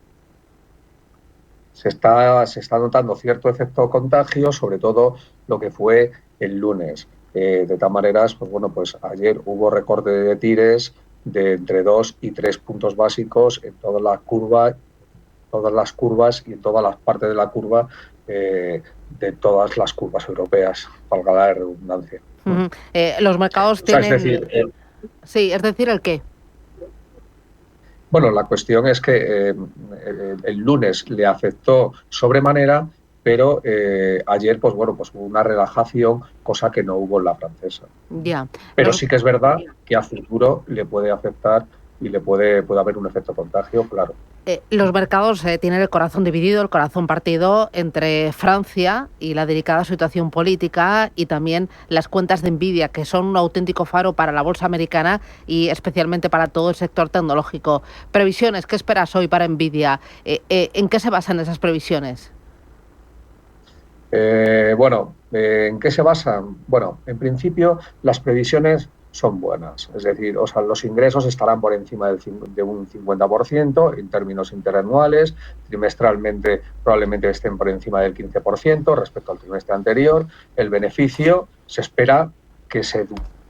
Se está notando cierto efecto contagio, sobre todo lo que fue el lunes. De todas maneras, ayer hubo recorte de tires de entre 2 y 3 puntos básicos en todas las curvas y en todas las partes de la curva de todas las curvas europeas, valga la redundancia. Los mercados tienen... Sí, es decir, ¿el qué? La cuestión es que el lunes le afectó sobremanera pero ayer pues bueno, pues hubo una relajación, cosa que no hubo en la francesa. Ya. Pero sí que es verdad que a futuro le puede afectar y le puede haber un efecto contagio, claro. Los mercados tienen el corazón dividido, el corazón partido entre Francia y la delicada situación política, y también las cuentas de Nvidia, que son un auténtico faro para la bolsa americana y especialmente para todo el sector tecnológico. Previsiones, ¿qué esperas hoy para Nvidia? ¿En qué se basan esas previsiones? ¿En qué se basan? Bueno, en principio las previsiones son buenas, es decir, los ingresos estarán por encima de un 50% en términos interanuales, trimestralmente probablemente estén por encima del 15% respecto al trimestre anterior. El beneficio se espera que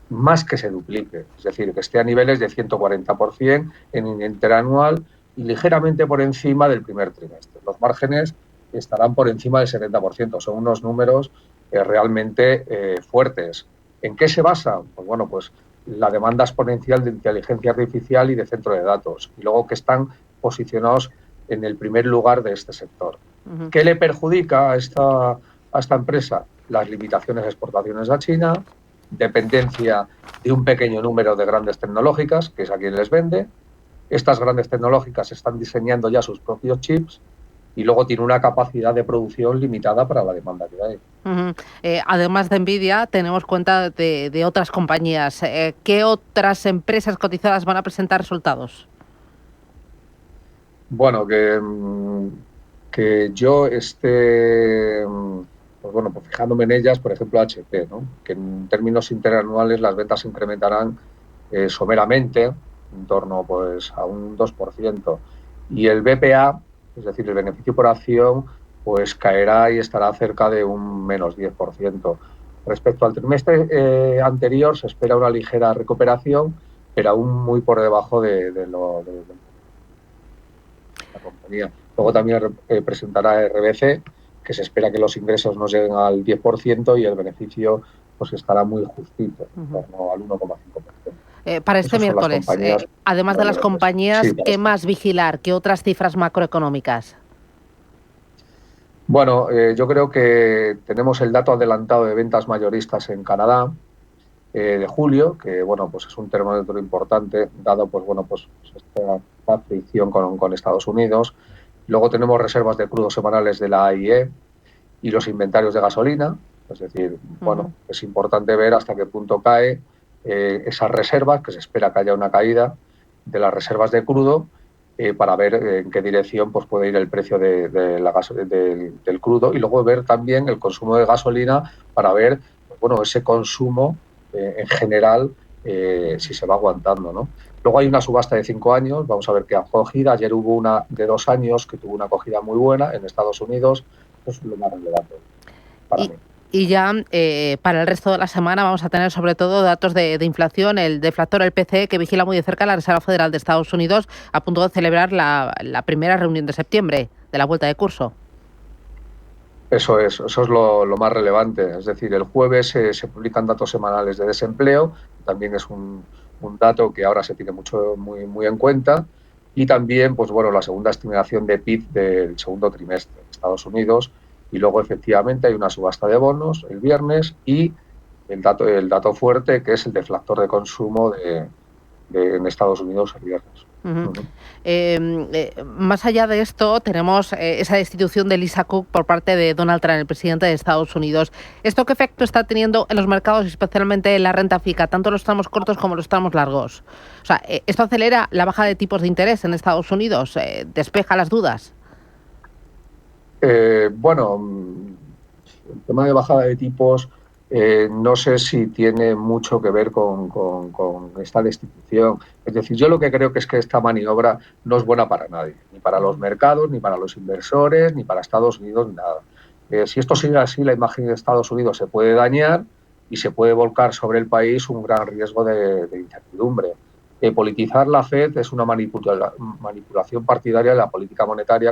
más que se duplique, es decir, que esté a niveles de 140% en interanual y ligeramente por encima del primer trimestre. Los márgenes estarán por encima del 70%, son unos números realmente fuertes. ¿En qué se basa? Pues bueno, pues la demanda exponencial de inteligencia artificial y de centro de datos, y luego que están posicionados en el primer lugar de este sector. ¿Qué le perjudica a esta empresa? Las limitaciones de exportaciones a China, dependencia de un pequeño número de grandes tecnológicas, que es a quien les vende. Estas grandes tecnológicas están diseñando ya sus propios chips, y luego tiene una capacidad de producción limitada para la demanda que hay. Además de Nvidia, tenemos cuenta de otras compañías. ¿Qué otras empresas cotizadas van a presentar resultados? Bueno, que yo esté pues fijándome en ellas, por ejemplo, HP, ¿no? Que en términos interanuales las ventas se incrementarán someramente, en torno pues a un 2%, y el BPA, es decir, el beneficio por acción, pues caerá y estará cerca de un menos 10%. Respecto al trimestre anterior se espera una ligera recuperación, pero aún muy por debajo de la compañía. Luego también presentará RBC, que se espera que los ingresos no lleguen al 10% y el beneficio pues estará muy justito, en torno al 1,5%. Para este miércoles, además de las compañías, sí, ¿qué más vigilar? ¿Qué otras cifras macroeconómicas? Bueno, yo creo que tenemos el dato adelantado de ventas mayoristas en Canadá de julio, que bueno, pues es un termómetro importante, dado pues bueno, pues esta fricción con Estados Unidos. Luego tenemos reservas de crudo semanales de la AIE y los inventarios de gasolina, es decir, bueno, es importante ver hasta qué punto cae esas reservas, que se espera que haya una caída de las reservas de crudo, para ver en qué dirección pues puede ir el precio del crudo, y luego ver también el consumo de gasolina para ver pues, bueno, ese consumo en general, si se va aguantando, ¿no? Luego hay una subasta de 5 años, vamos a ver qué acogida. Ayer hubo una de 2 años que tuvo una acogida muy buena en Estados Unidos, eso es lo más relevante para mí. Y ya para el resto de la semana vamos a tener sobre todo datos de inflación, el deflactor, el PCE, que vigila muy de cerca la Reserva Federal de Estados Unidos, a punto de celebrar la primera reunión de septiembre de la vuelta de curso. Eso es lo más relevante. Es decir, el jueves se publican datos semanales de desempleo, también es un dato que ahora se tiene muy en cuenta, y también pues bueno, la segunda estimación de PIB del segundo trimestre de Estados Unidos. Y luego, efectivamente, hay una subasta de bonos el viernes y el dato fuerte, que es el deflactor de consumo en Estados Unidos el viernes. Más allá de esto, tenemos esa destitución de Lisa Cook por parte de Donald Trump, el presidente de Estados Unidos. ¿Esto qué efecto está teniendo en los mercados, especialmente en la renta fija, tanto los tramos cortos como los tramos largos? O sea, ¿esto acelera la baja de tipos de interés en Estados Unidos? ¿Despeja las dudas? Bueno, el tema de bajada de tipos no sé si tiene mucho que ver con esta destitución. Es decir, yo lo que creo que es que esta maniobra no es buena para nadie, ni para los mercados, ni para los inversores, ni para Estados Unidos, ni nada. Si esto sigue así, la imagen de Estados Unidos se puede dañar y se puede volcar sobre el país un gran riesgo de incertidumbre. Politizar la FED es una manipulación partidaria de la política monetaria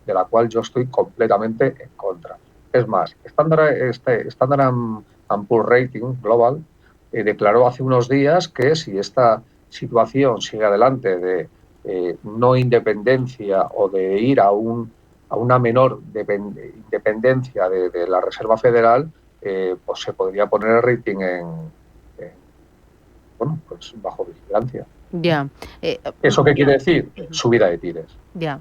de la cual yo estoy completamente en contra. Es más, Standard & Poor's Rating Global declaró hace unos días que si esta situación sigue adelante de no independencia o de ir a un a una menor independencia de la Reserva Federal, pues se podría poner el rating pues bajo vigilancia. Ya. ¿Eso qué quiere decir? Subida de tires. Ya.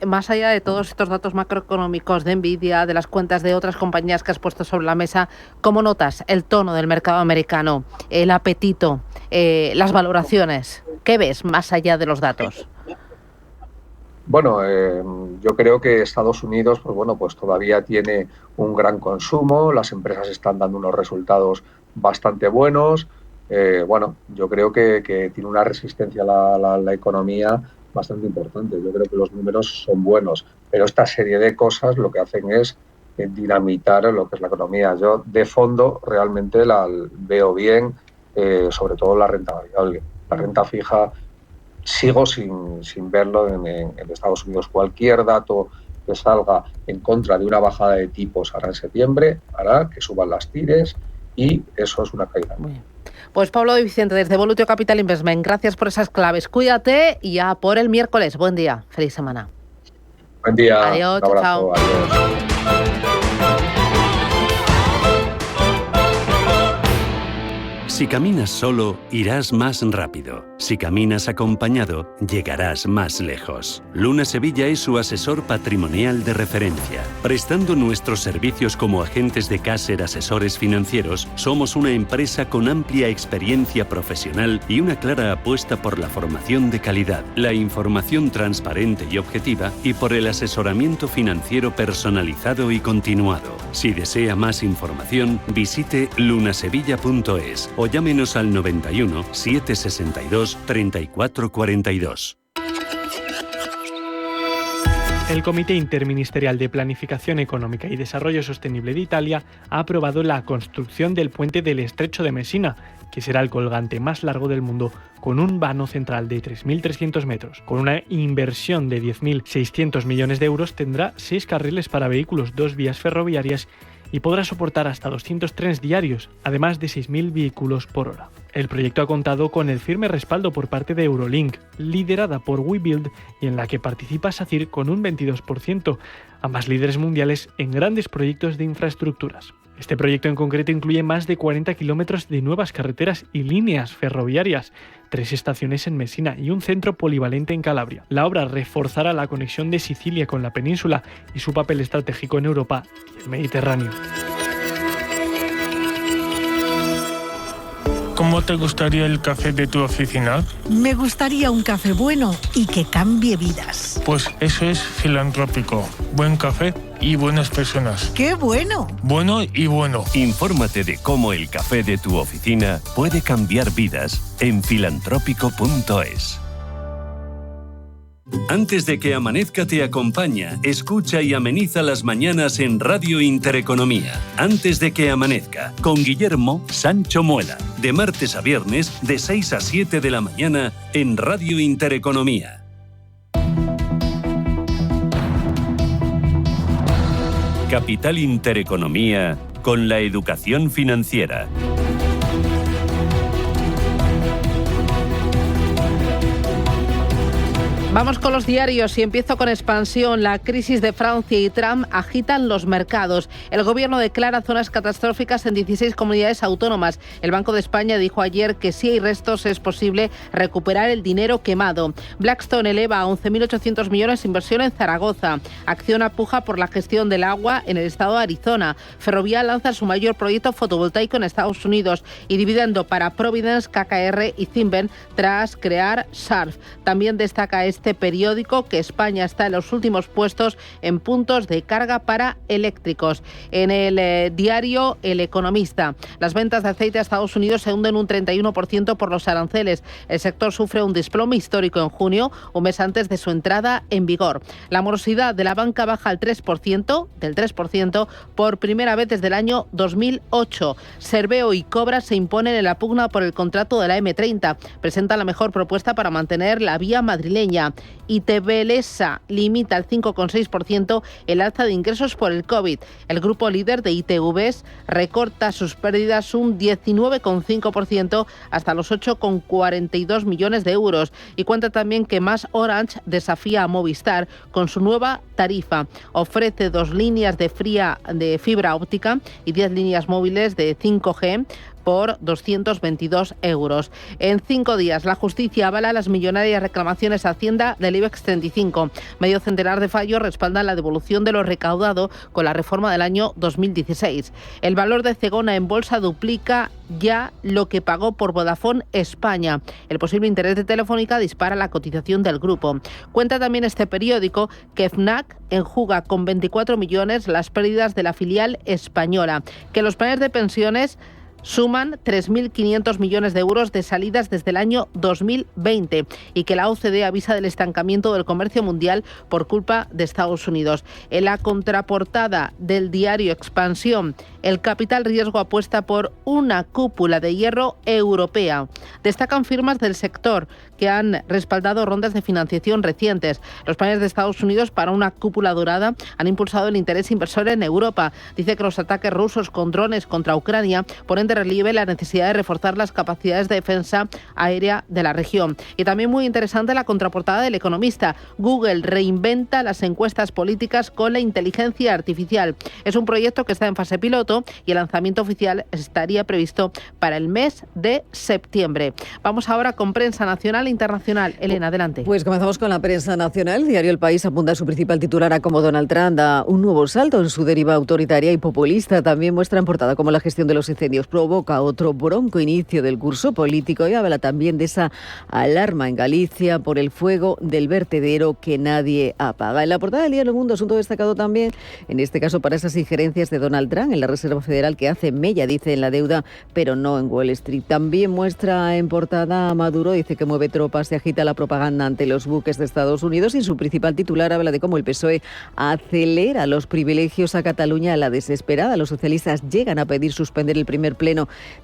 Más allá de todos estos datos macroeconómicos de Nvidia, de las cuentas de otras compañías que has puesto sobre la mesa, ¿cómo notas el tono del mercado americano, el apetito, las valoraciones? ¿Qué ves más allá de los datos? Bueno, yo creo que Estados Unidos, pues todavía tiene un gran consumo, las empresas están dando unos resultados bastante buenos. Yo creo que tiene una resistencia a la economía bastante importante. Yo creo que los números son buenos, pero esta serie de cosas lo que hacen es dinamitar lo que es la economía. Yo de fondo realmente la veo bien, sobre todo la renta variable. La renta fija sigo sin verlo en Estados Unidos. Cualquier dato que salga en contra de una bajada de tipos ahora en septiembre hará que suban las tires y eso es una caída. Pues Pablo de Vicente, desde Volutio Capital Investment, gracias por esas claves. Cuídate y a por el miércoles. Buen día, feliz semana. Buen día. Adiós, un abrazo, chao. Adiós. Si caminas solo, irás más rápido. Si caminas acompañado, llegarás más lejos. Luna Sevilla es su asesor patrimonial de referencia. Prestando nuestros servicios como agentes de Caser Asesores Financieros, somos una empresa con amplia experiencia profesional y una clara apuesta por la formación de calidad, la información transparente y objetiva y por el asesoramiento financiero personalizado y continuado. Si desea más información, visite lunasevilla.es o llámenos al 91 762 3442. El Comité Interministerial de Planificación Económica y Desarrollo Sostenible de Italia ha aprobado la construcción del puente del Estrecho de Messina, que será el colgante más largo del mundo, con un vano central de 3.300 metros. Con una inversión de 10.600 millones de euros, tendrá 6 carriles para vehículos, 2 vías ferroviarias y podrá soportar hasta 200 trenes diarios, además de 6.000 vehículos por hora. El proyecto ha contado con el firme respaldo por parte de Eurolink, liderada por WeBuild y en la que participa SACIR con un 22%, ambas líderes mundiales en grandes proyectos de infraestructuras. Este proyecto en concreto incluye más de 40 kilómetros de nuevas carreteras y líneas ferroviarias, 3 estaciones en Messina y un centro polivalente en Calabria. La obra reforzará la conexión de Sicilia con la península y su papel estratégico en Europa y el Mediterráneo. ¿Cómo te gustaría el café de tu oficina? Me gustaría un café bueno y que cambie vidas. Pues eso es Filantrópico. Buen café y buenas personas. ¡Qué bueno! Bueno y bueno. Infórmate de cómo el café de tu oficina puede cambiar vidas en filantrópico.es. Antes de que amanezca te acompaña, escucha y ameniza las mañanas en Radio Intereconomía. Antes de que amanezca, con Guillermo Sancho Muela. De martes a viernes, de 6 a 7 de la mañana, en Radio Intereconomía. Capital Intereconomía, con la educación financiera. Vamos con los diarios y empiezo con Expansión. La crisis de Francia y Trump agitan los mercados. El gobierno declara zonas catastróficas en 16 comunidades autónomas. El Banco de España dijo ayer que si hay restos es posible recuperar el dinero quemado. Blackstone eleva a 11.800 millones de inversión en Zaragoza. Acciona puja por la gestión del agua en el estado de Arizona. Ferrovial lanza su mayor proyecto fotovoltaico en Estados Unidos y dividendo para Providence, KKR y Zinven tras crear SARF. También destaca este periódico que España está en los últimos puestos en puntos de carga para eléctricos. En el diario El Economista, las ventas de aceite a Estados Unidos se hunden un 31% por los aranceles. El sector sufre un desplome histórico en junio, un mes antes de su entrada en vigor. La morosidad de la banca baja al 3%, del 3%, por primera vez desde el año 2008. Serveo y Cobra se imponen en la pugna por el contrato de la M30. Presentan la mejor propuesta para mantener la vía madrileña. España. ITBLesa limita al 5,6% el alza de ingresos por el COVID. El grupo líder de ITVs recorta sus pérdidas un 19,5% hasta los 8,42 millones de euros. Y cuenta también que MasOrange desafía a Movistar con su nueva tarifa. Ofrece 2 líneas de fibra óptica y 10 líneas móviles de 5G por 222 euros. En 5 días, la justicia avala las millonarias reclamaciones a Hacienda del IBEX 35. Medio centenar de fallos respaldan la devolución de lo recaudado con la reforma del año 2016. El valor de Zegona en bolsa duplica ya lo que pagó por Vodafone España. El posible interés de Telefónica dispara la cotización del grupo. Cuenta también este periódico que Fnac enjuga con 24 millones las pérdidas de la filial española, que los planes de pensiones suman 3.500 millones de euros de salidas desde el año 2020 y que la OCDE avisa del estancamiento del comercio mundial por culpa de Estados Unidos. En la contraportada del diario Expansión, el capital riesgo apuesta por una cúpula de hierro europea. Destacan firmas del sector que han respaldado rondas de financiación recientes. Los planes de Estados Unidos para una cúpula dorada han impulsado el interés inversor en Europa. Dice que los ataques rusos con drones contra Ucrania ponen de relieve la necesidad de reforzar las capacidades de defensa aérea de la región. Y también muy interesante la contraportada del Economista. Google reinventa las encuestas políticas con la inteligencia artificial. Es un proyecto que está en fase piloto y el lanzamiento oficial estaría previsto para el mes de septiembre. Vamos ahora con prensa nacional e internacional. Elena, adelante. Pues comenzamos con la prensa nacional. El diario El País apunta a su principal titular a cómo Donald Trump da un nuevo salto en su deriva autoritaria y populista. También muestra en portada cómo la gestión de los incendios provoca otro bronco inicio del curso político y habla también de esa alarma en Galicia por el fuego del vertedero que nadie apaga. En la portada del diario El Mundo, asunto destacado también, en este caso para esas injerencias de Donald Trump en la Reserva Federal que hace mella, dice, en la deuda, pero no en Wall Street. También muestra en portada a Maduro, dice que mueve tropas y agita la propaganda ante los buques de Estados Unidos y su principal titular habla de cómo el PSOE acelera los privilegios a Cataluña a la desesperada. Los socialistas llegan a pedir suspender el primer pleno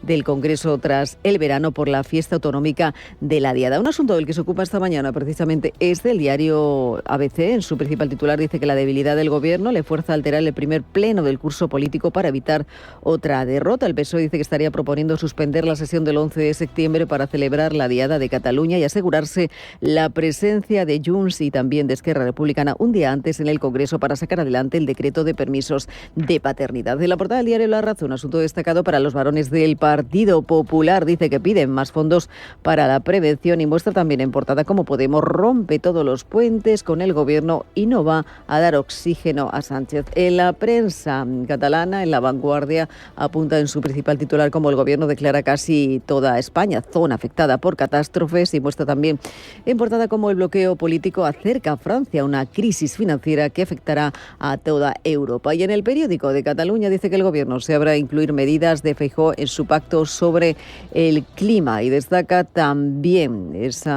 del Congreso tras el verano por la fiesta autonómica de la Diada. Un asunto del que se ocupa esta mañana precisamente es del diario ABC. En su principal titular dice que la debilidad del gobierno le fuerza a alterar el primer pleno del curso político para evitar otra derrota. El PSOE dice que estaría proponiendo suspender la sesión del 11 de septiembre para celebrar la Diada de Cataluña y asegurarse la presencia de Junts y también de Esquerra Republicana un día antes en el Congreso para sacar adelante el decreto de permisos de paternidad. En la portada del diario La Razón, asunto destacado para los varones del Partido Popular, dice que piden más fondos para la prevención y muestra también en portada cómo Podemos rompe todos los puentes con el gobierno y no va a dar oxígeno a Sánchez. En la prensa catalana, en La Vanguardia, apunta en su principal titular cómo el gobierno declara casi toda España zona afectada por catástrofes y muestra también en portada cómo el bloqueo político acerca a Francia a una crisis financiera que afectará a toda Europa. Y en el periódico de Cataluña dice que el gobierno se habrá incluir medidas de Feijóo en su pacto sobre el clima y destaca también ese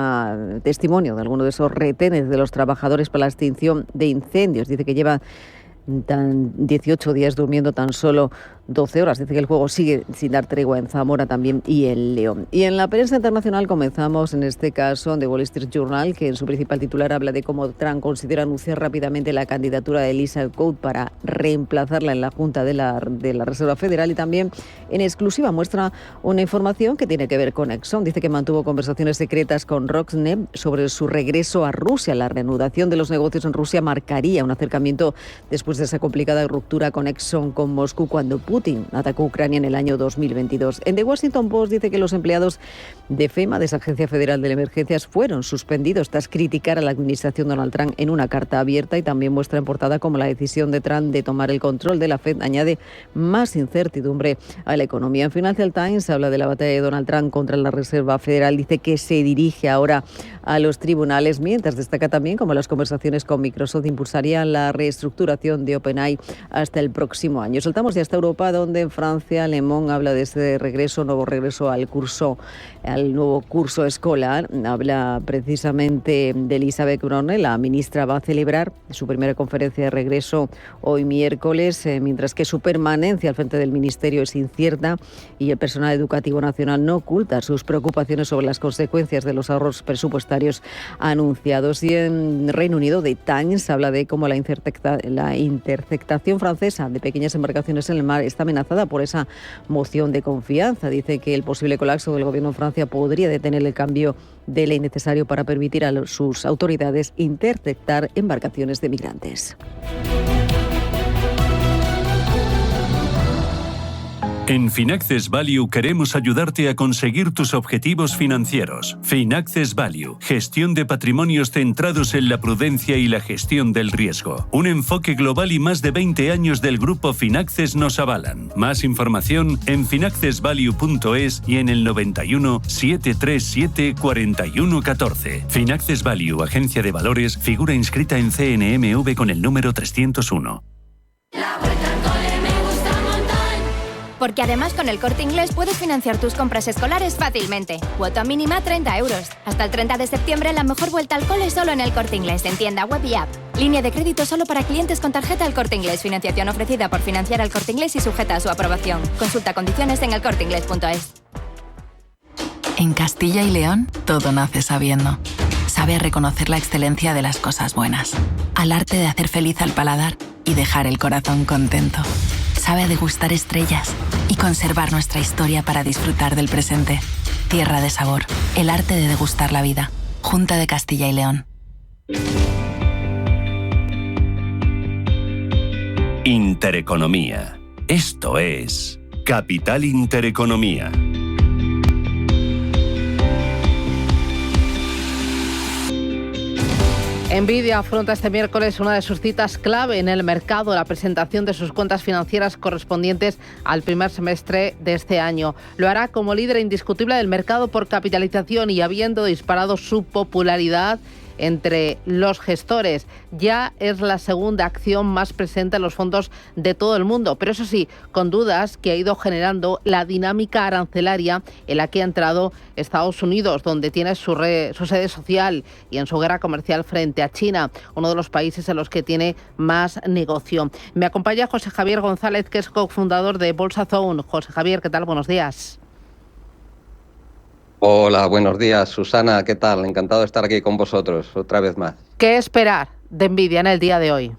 testimonio de alguno de esos retenes de los trabajadores para la extinción de incendios. Dice que lleva 18 días durmiendo tan solo 12 horas. Dice que el juego sigue sin dar tregua en Zamora también y en León. Y en la prensa internacional comenzamos en este caso de Wall Street Journal, que en su principal titular habla de cómo Trump considera anunciar rápidamente la candidatura de Lisa Coates para reemplazarla en la Junta de la Reserva Federal y también en exclusiva muestra una información que tiene que ver con Exxon. Dice que mantuvo conversaciones secretas con Rosneft sobre su regreso a Rusia. La reanudación de los negocios en Rusia marcaría un acercamiento después de esa complicada ruptura con Exxon con Moscú cuando Putin atacó Ucrania en el año 2022. En The Washington Post dice que los empleados de FEMA, de esa Agencia Federal de Emergencias, fueron suspendidos tras criticar a la administración Donald Trump en una carta abierta y también muestra en portada cómo la decisión de Trump de tomar el control de la Fed añade más incertidumbre a la economía. En Financial Times habla de la batalla de Donald Trump contra la Reserva Federal, dice que se dirige ahora a los tribunales, mientras destaca también cómo las conversaciones con Microsoft impulsarían la reestructuración de OpenAI hasta el próximo año. Saltamos ya hasta Europa Europa, donde en Francia Le Monde habla de ese nuevo regreso al nuevo curso escolar. Habla precisamente de Elisabeth Borne. La ministra va a celebrar su primera conferencia de regreso hoy miércoles, mientras que su permanencia al frente del ministerio es incierta y el personal educativo nacional no oculta sus preocupaciones sobre las consecuencias de los ahorros presupuestarios anunciados. Y en Reino Unido, The Times habla de cómo la interceptación francesa de pequeñas embarcaciones en el mar está amenazada por esa moción de confianza. Dice que el posible colapso del gobierno en Francia podría detener el cambio de ley necesario para permitir a sus autoridades interceptar embarcaciones de migrantes. En Finaccess Value queremos ayudarte a conseguir tus objetivos financieros. Finaccess Value, gestión de patrimonios centrados en la prudencia y la gestión del riesgo. Un enfoque global y más de 20 años del grupo Finaccess nos avalan. Más información en finaccessvalue.es y en el 91 737 4114. Finaccess Value, agencia de valores, figura inscrita en CNMV con el número 301. Porque además con el Corte Inglés puedes financiar tus compras escolares fácilmente. Cuota mínima 30 euros. Hasta el 30 de septiembre la mejor vuelta al cole solo en el Corte Inglés, en tienda, web y app. Línea de crédito solo para clientes con tarjeta El Corte Inglés. Financiación ofrecida por Financiar al Corte Inglés y sujeta a su aprobación. Consulta condiciones en elcorteinglés.es. En Castilla y León, todo nace sabiendo. Sabe reconocer la excelencia de las cosas buenas. Al arte de hacer feliz al paladar y dejar el corazón contento. Sabe degustar estrellas y conservar nuestra historia para disfrutar del presente. Tierra de sabor, el arte de degustar la vida. Junta de Castilla y León. Intereconomía. Esto es Capital Intereconomía. Nvidia afronta este miércoles una de sus citas clave en el mercado, la presentación de sus cuentas financieras correspondientes al primer semestre de este año. Lo hará como líder indiscutible del mercado por capitalización y habiendo disparado su popularidad entre los gestores. Ya es la segunda acción más presente en los fondos de todo el mundo, pero eso sí, con dudas que ha ido generando la dinámica arancelaria en la que ha entrado Estados Unidos, donde tiene su sede social y en su guerra comercial frente a China, uno de los países en los que tiene más negocio. Me acompaña José Javier González, que es cofundador de Bolsa Zone. José Javier, ¿qué tal? Buenos días. Hola, buenos días, Susana, ¿qué tal? Encantado de estar aquí con vosotros otra vez más. ¿Qué esperar de Nvidia en el día de hoy?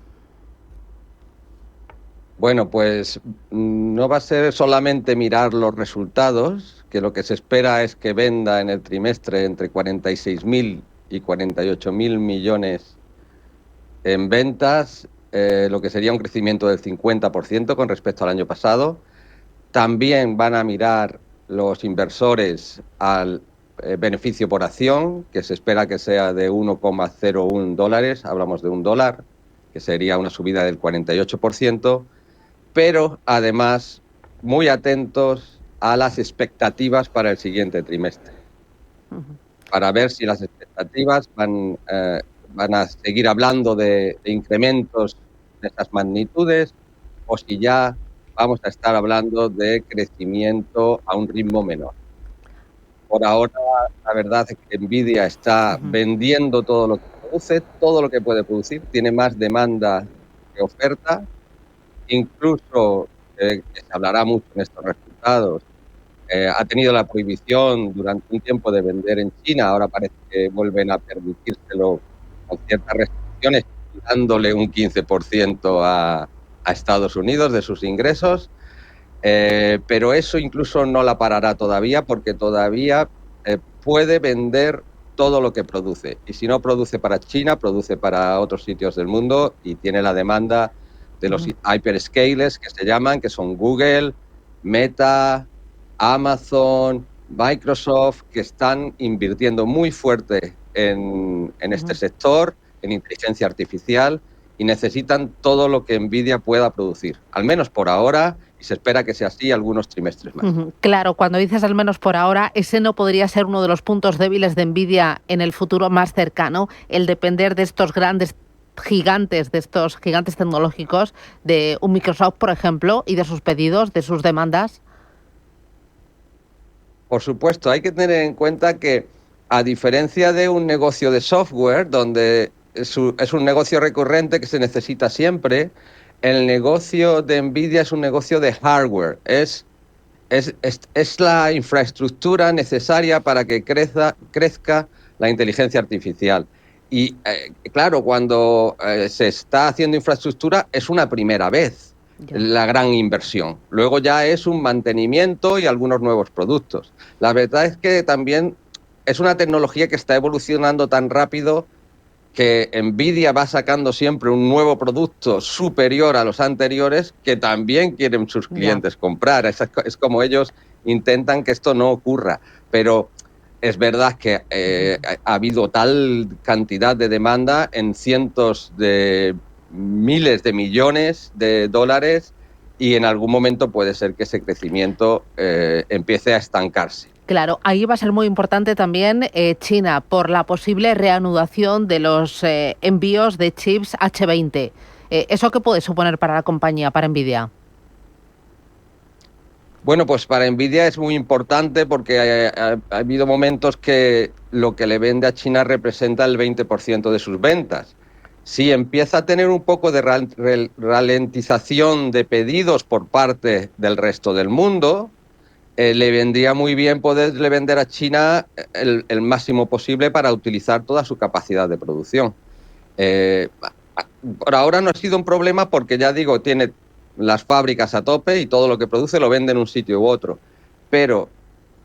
Bueno, pues no va a ser solamente mirar los resultados, que lo que se espera es que venda en el trimestre entre 46.000 y 48.000 millones en ventas, lo que sería un crecimiento del 50% con respecto al año pasado. También van a mirar los inversores al beneficio por acción, que se espera que sea de $1,01, hablamos de $1, que sería una subida del 48%, pero además muy atentos a las expectativas para el siguiente trimestre, para ver si las expectativas van a seguir hablando de incrementos de estas magnitudes o si ya vamos a estar hablando de crecimiento a un ritmo menor. Por ahora, la verdad es que Nvidia está vendiendo todo lo que produce, todo lo que puede producir, tiene más demanda que oferta, incluso, que se hablará mucho en estos resultados, ha tenido la prohibición durante un tiempo de vender en China, ahora parece que vuelven a permitírselo con ciertas restricciones, dándole un 15% a Estados Unidos de sus ingresos, pero eso incluso no la parará todavía porque todavía puede vender todo lo que produce. Y si no produce para China, produce para otros sitios del mundo y tiene la demanda de los hyperscalers que se llaman, que son Google, Meta, Amazon, Microsoft, que están invirtiendo muy fuerte en este sector, en inteligencia artificial, y necesitan todo lo que Nvidia pueda producir, al menos por ahora, y se espera que sea así algunos trimestres más. Claro, cuando dices al menos por ahora, ese no podría ser uno de los puntos débiles de Nvidia en el futuro más cercano, el depender de estos grandes gigantes, de estos gigantes tecnológicos, de un Microsoft, por ejemplo, y de sus pedidos, de sus demandas? Por supuesto, hay que tener en cuenta que, a diferencia de un negocio de software, donde es un negocio recurrente que se necesita siempre, el negocio de NVIDIA es un negocio de hardware. Es la infraestructura necesaria para que crezca la inteligencia artificial. Y claro, cuando se está haciendo infraestructura es una primera vez la gran inversión. Luego ya es un mantenimiento y algunos nuevos productos. La verdad es que también es una tecnología que está evolucionando tan rápido que NVIDIA va sacando siempre un nuevo producto superior a los anteriores que también quieren sus clientes comprar. Es como ellos intentan que esto no ocurra. Pero es verdad que ha habido tal cantidad de demanda en cientos de miles de millones de dólares y en algún momento puede ser que ese crecimiento empiece a estancarse. Claro, ahí va a ser muy importante también China por la posible reanudación de los envíos de chips H20. ¿Eso qué puede suponer para la compañía, para NVIDIA? Bueno, pues para NVIDIA es muy importante porque ha habido momentos que lo que le vende a China representa el 20% de sus ventas. Si empieza a tener un poco de ralentización de pedidos por parte del resto del mundo, le vendría muy bien poderle vender a China el máximo posible para utilizar toda su capacidad de producción. Por ahora no ha sido un problema porque, ya digo, tiene las fábricas a tope y todo lo que produce lo vende en un sitio u otro. Pero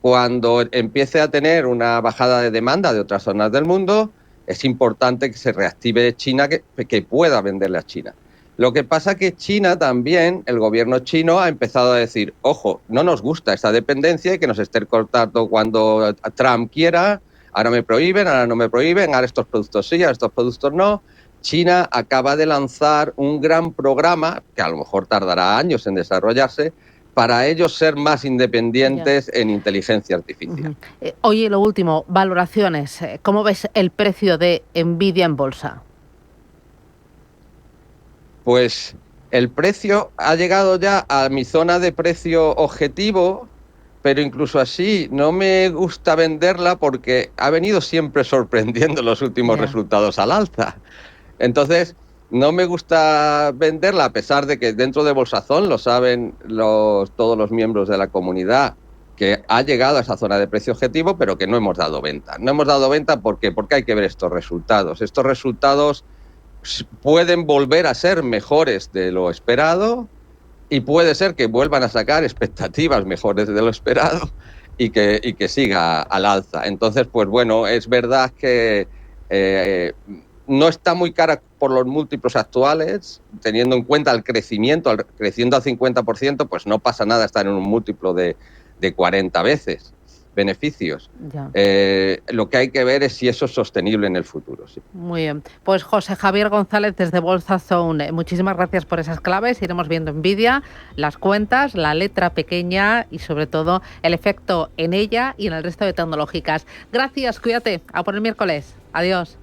cuando empiece a tener una bajada de demanda de otras zonas del mundo, es importante que se reactive China, que pueda venderle a China. Lo que pasa que China también, el gobierno chino ha empezado a decir, ojo, no nos gusta esta dependencia y que nos estén cortando cuando Trump quiera, ahora me prohíben, ahora no me prohíben, ahora estos productos sí, ahora estos productos no. China acaba de lanzar un gran programa, que a lo mejor tardará años en desarrollarse, para ellos ser más independientes en inteligencia artificial. Oye, lo último, valoraciones. ¿Cómo ves el precio de NVIDIA en bolsa? Pues el precio ha llegado ya a mi zona de precio objetivo, pero incluso así no me gusta venderla porque ha venido siempre sorprendiendo los últimos resultados al alza. Entonces, no me gusta venderla, a pesar de que dentro de Bolsazón lo saben todos los miembros de la comunidad, que ha llegado a esa zona de precio objetivo, pero que no hemos dado venta. No hemos dado venta ¿por qué? Porque hay que ver estos resultados. Estos resultados pueden volver a ser mejores de lo esperado y puede ser que vuelvan a sacar expectativas mejores de lo esperado y que siga al alza. Entonces, pues bueno, es verdad que no está muy cara por los múltiplos actuales, teniendo en cuenta el crecimiento, creciendo al 50%, pues no pasa nada estar en un múltiplo de 40 veces beneficios. Lo que hay que ver es si eso es sostenible en el futuro. Sí. Muy bien. Pues José Javier González desde Bolsazón, muchísimas gracias por esas claves. Iremos viendo NVIDIA, las cuentas, la letra pequeña y sobre todo el efecto en ella y en el resto de tecnológicas. Gracias, cuídate. A por el miércoles. Adiós.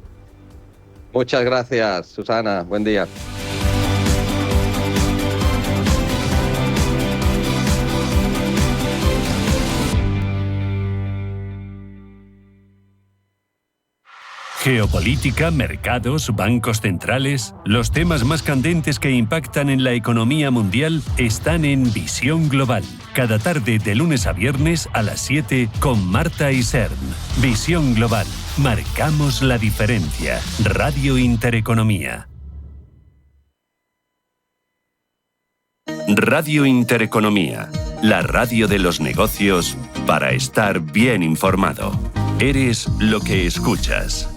Muchas gracias, Susana. Buen día. Geopolítica, mercados, bancos centrales, los temas más candentes que impactan en la economía mundial están en Visión Global. Cada tarde de lunes a viernes a las 7 con Marta Isern. Visión Global. Marcamos la diferencia. Radio Intereconomía. Radio Intereconomía. La radio de los negocios para estar bien informado. Eres lo que escuchas.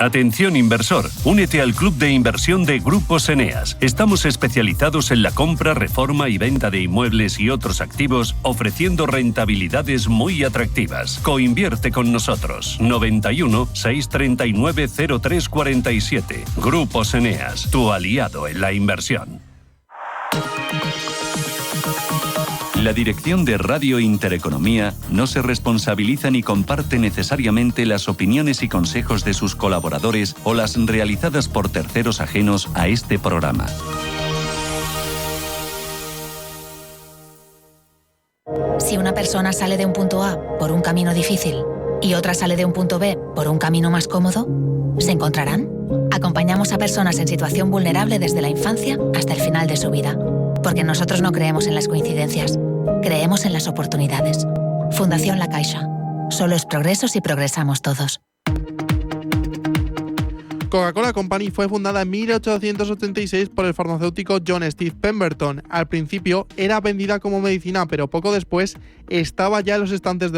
Atención inversor, únete al club de inversión de Grupos Eneas. Estamos especializados en la compra, reforma y venta de inmuebles y otros activos, ofreciendo rentabilidades muy atractivas. Coinvierte con nosotros. 91 639 0347. Grupos Eneas, tu aliado en la inversión. La dirección de Radio Intereconomía no se responsabiliza ni comparte necesariamente las opiniones y consejos de sus colaboradores o las realizadas por terceros ajenos a este programa. Si una persona sale de un punto A por un camino difícil y otra sale de un punto B por un camino más cómodo, ¿se encontrarán? Acompañamos a personas en situación vulnerable desde la infancia hasta el final de su vida. Porque nosotros no creemos en las coincidencias, creemos en las oportunidades. Fundación La Caixa. Solo es progreso si progresamos todos. Coca-Cola Company fue fundada en 1886 por el farmacéutico John Steve Pemberton. Al principio era vendida como medicina, pero poco después estaba ya en los estantes de los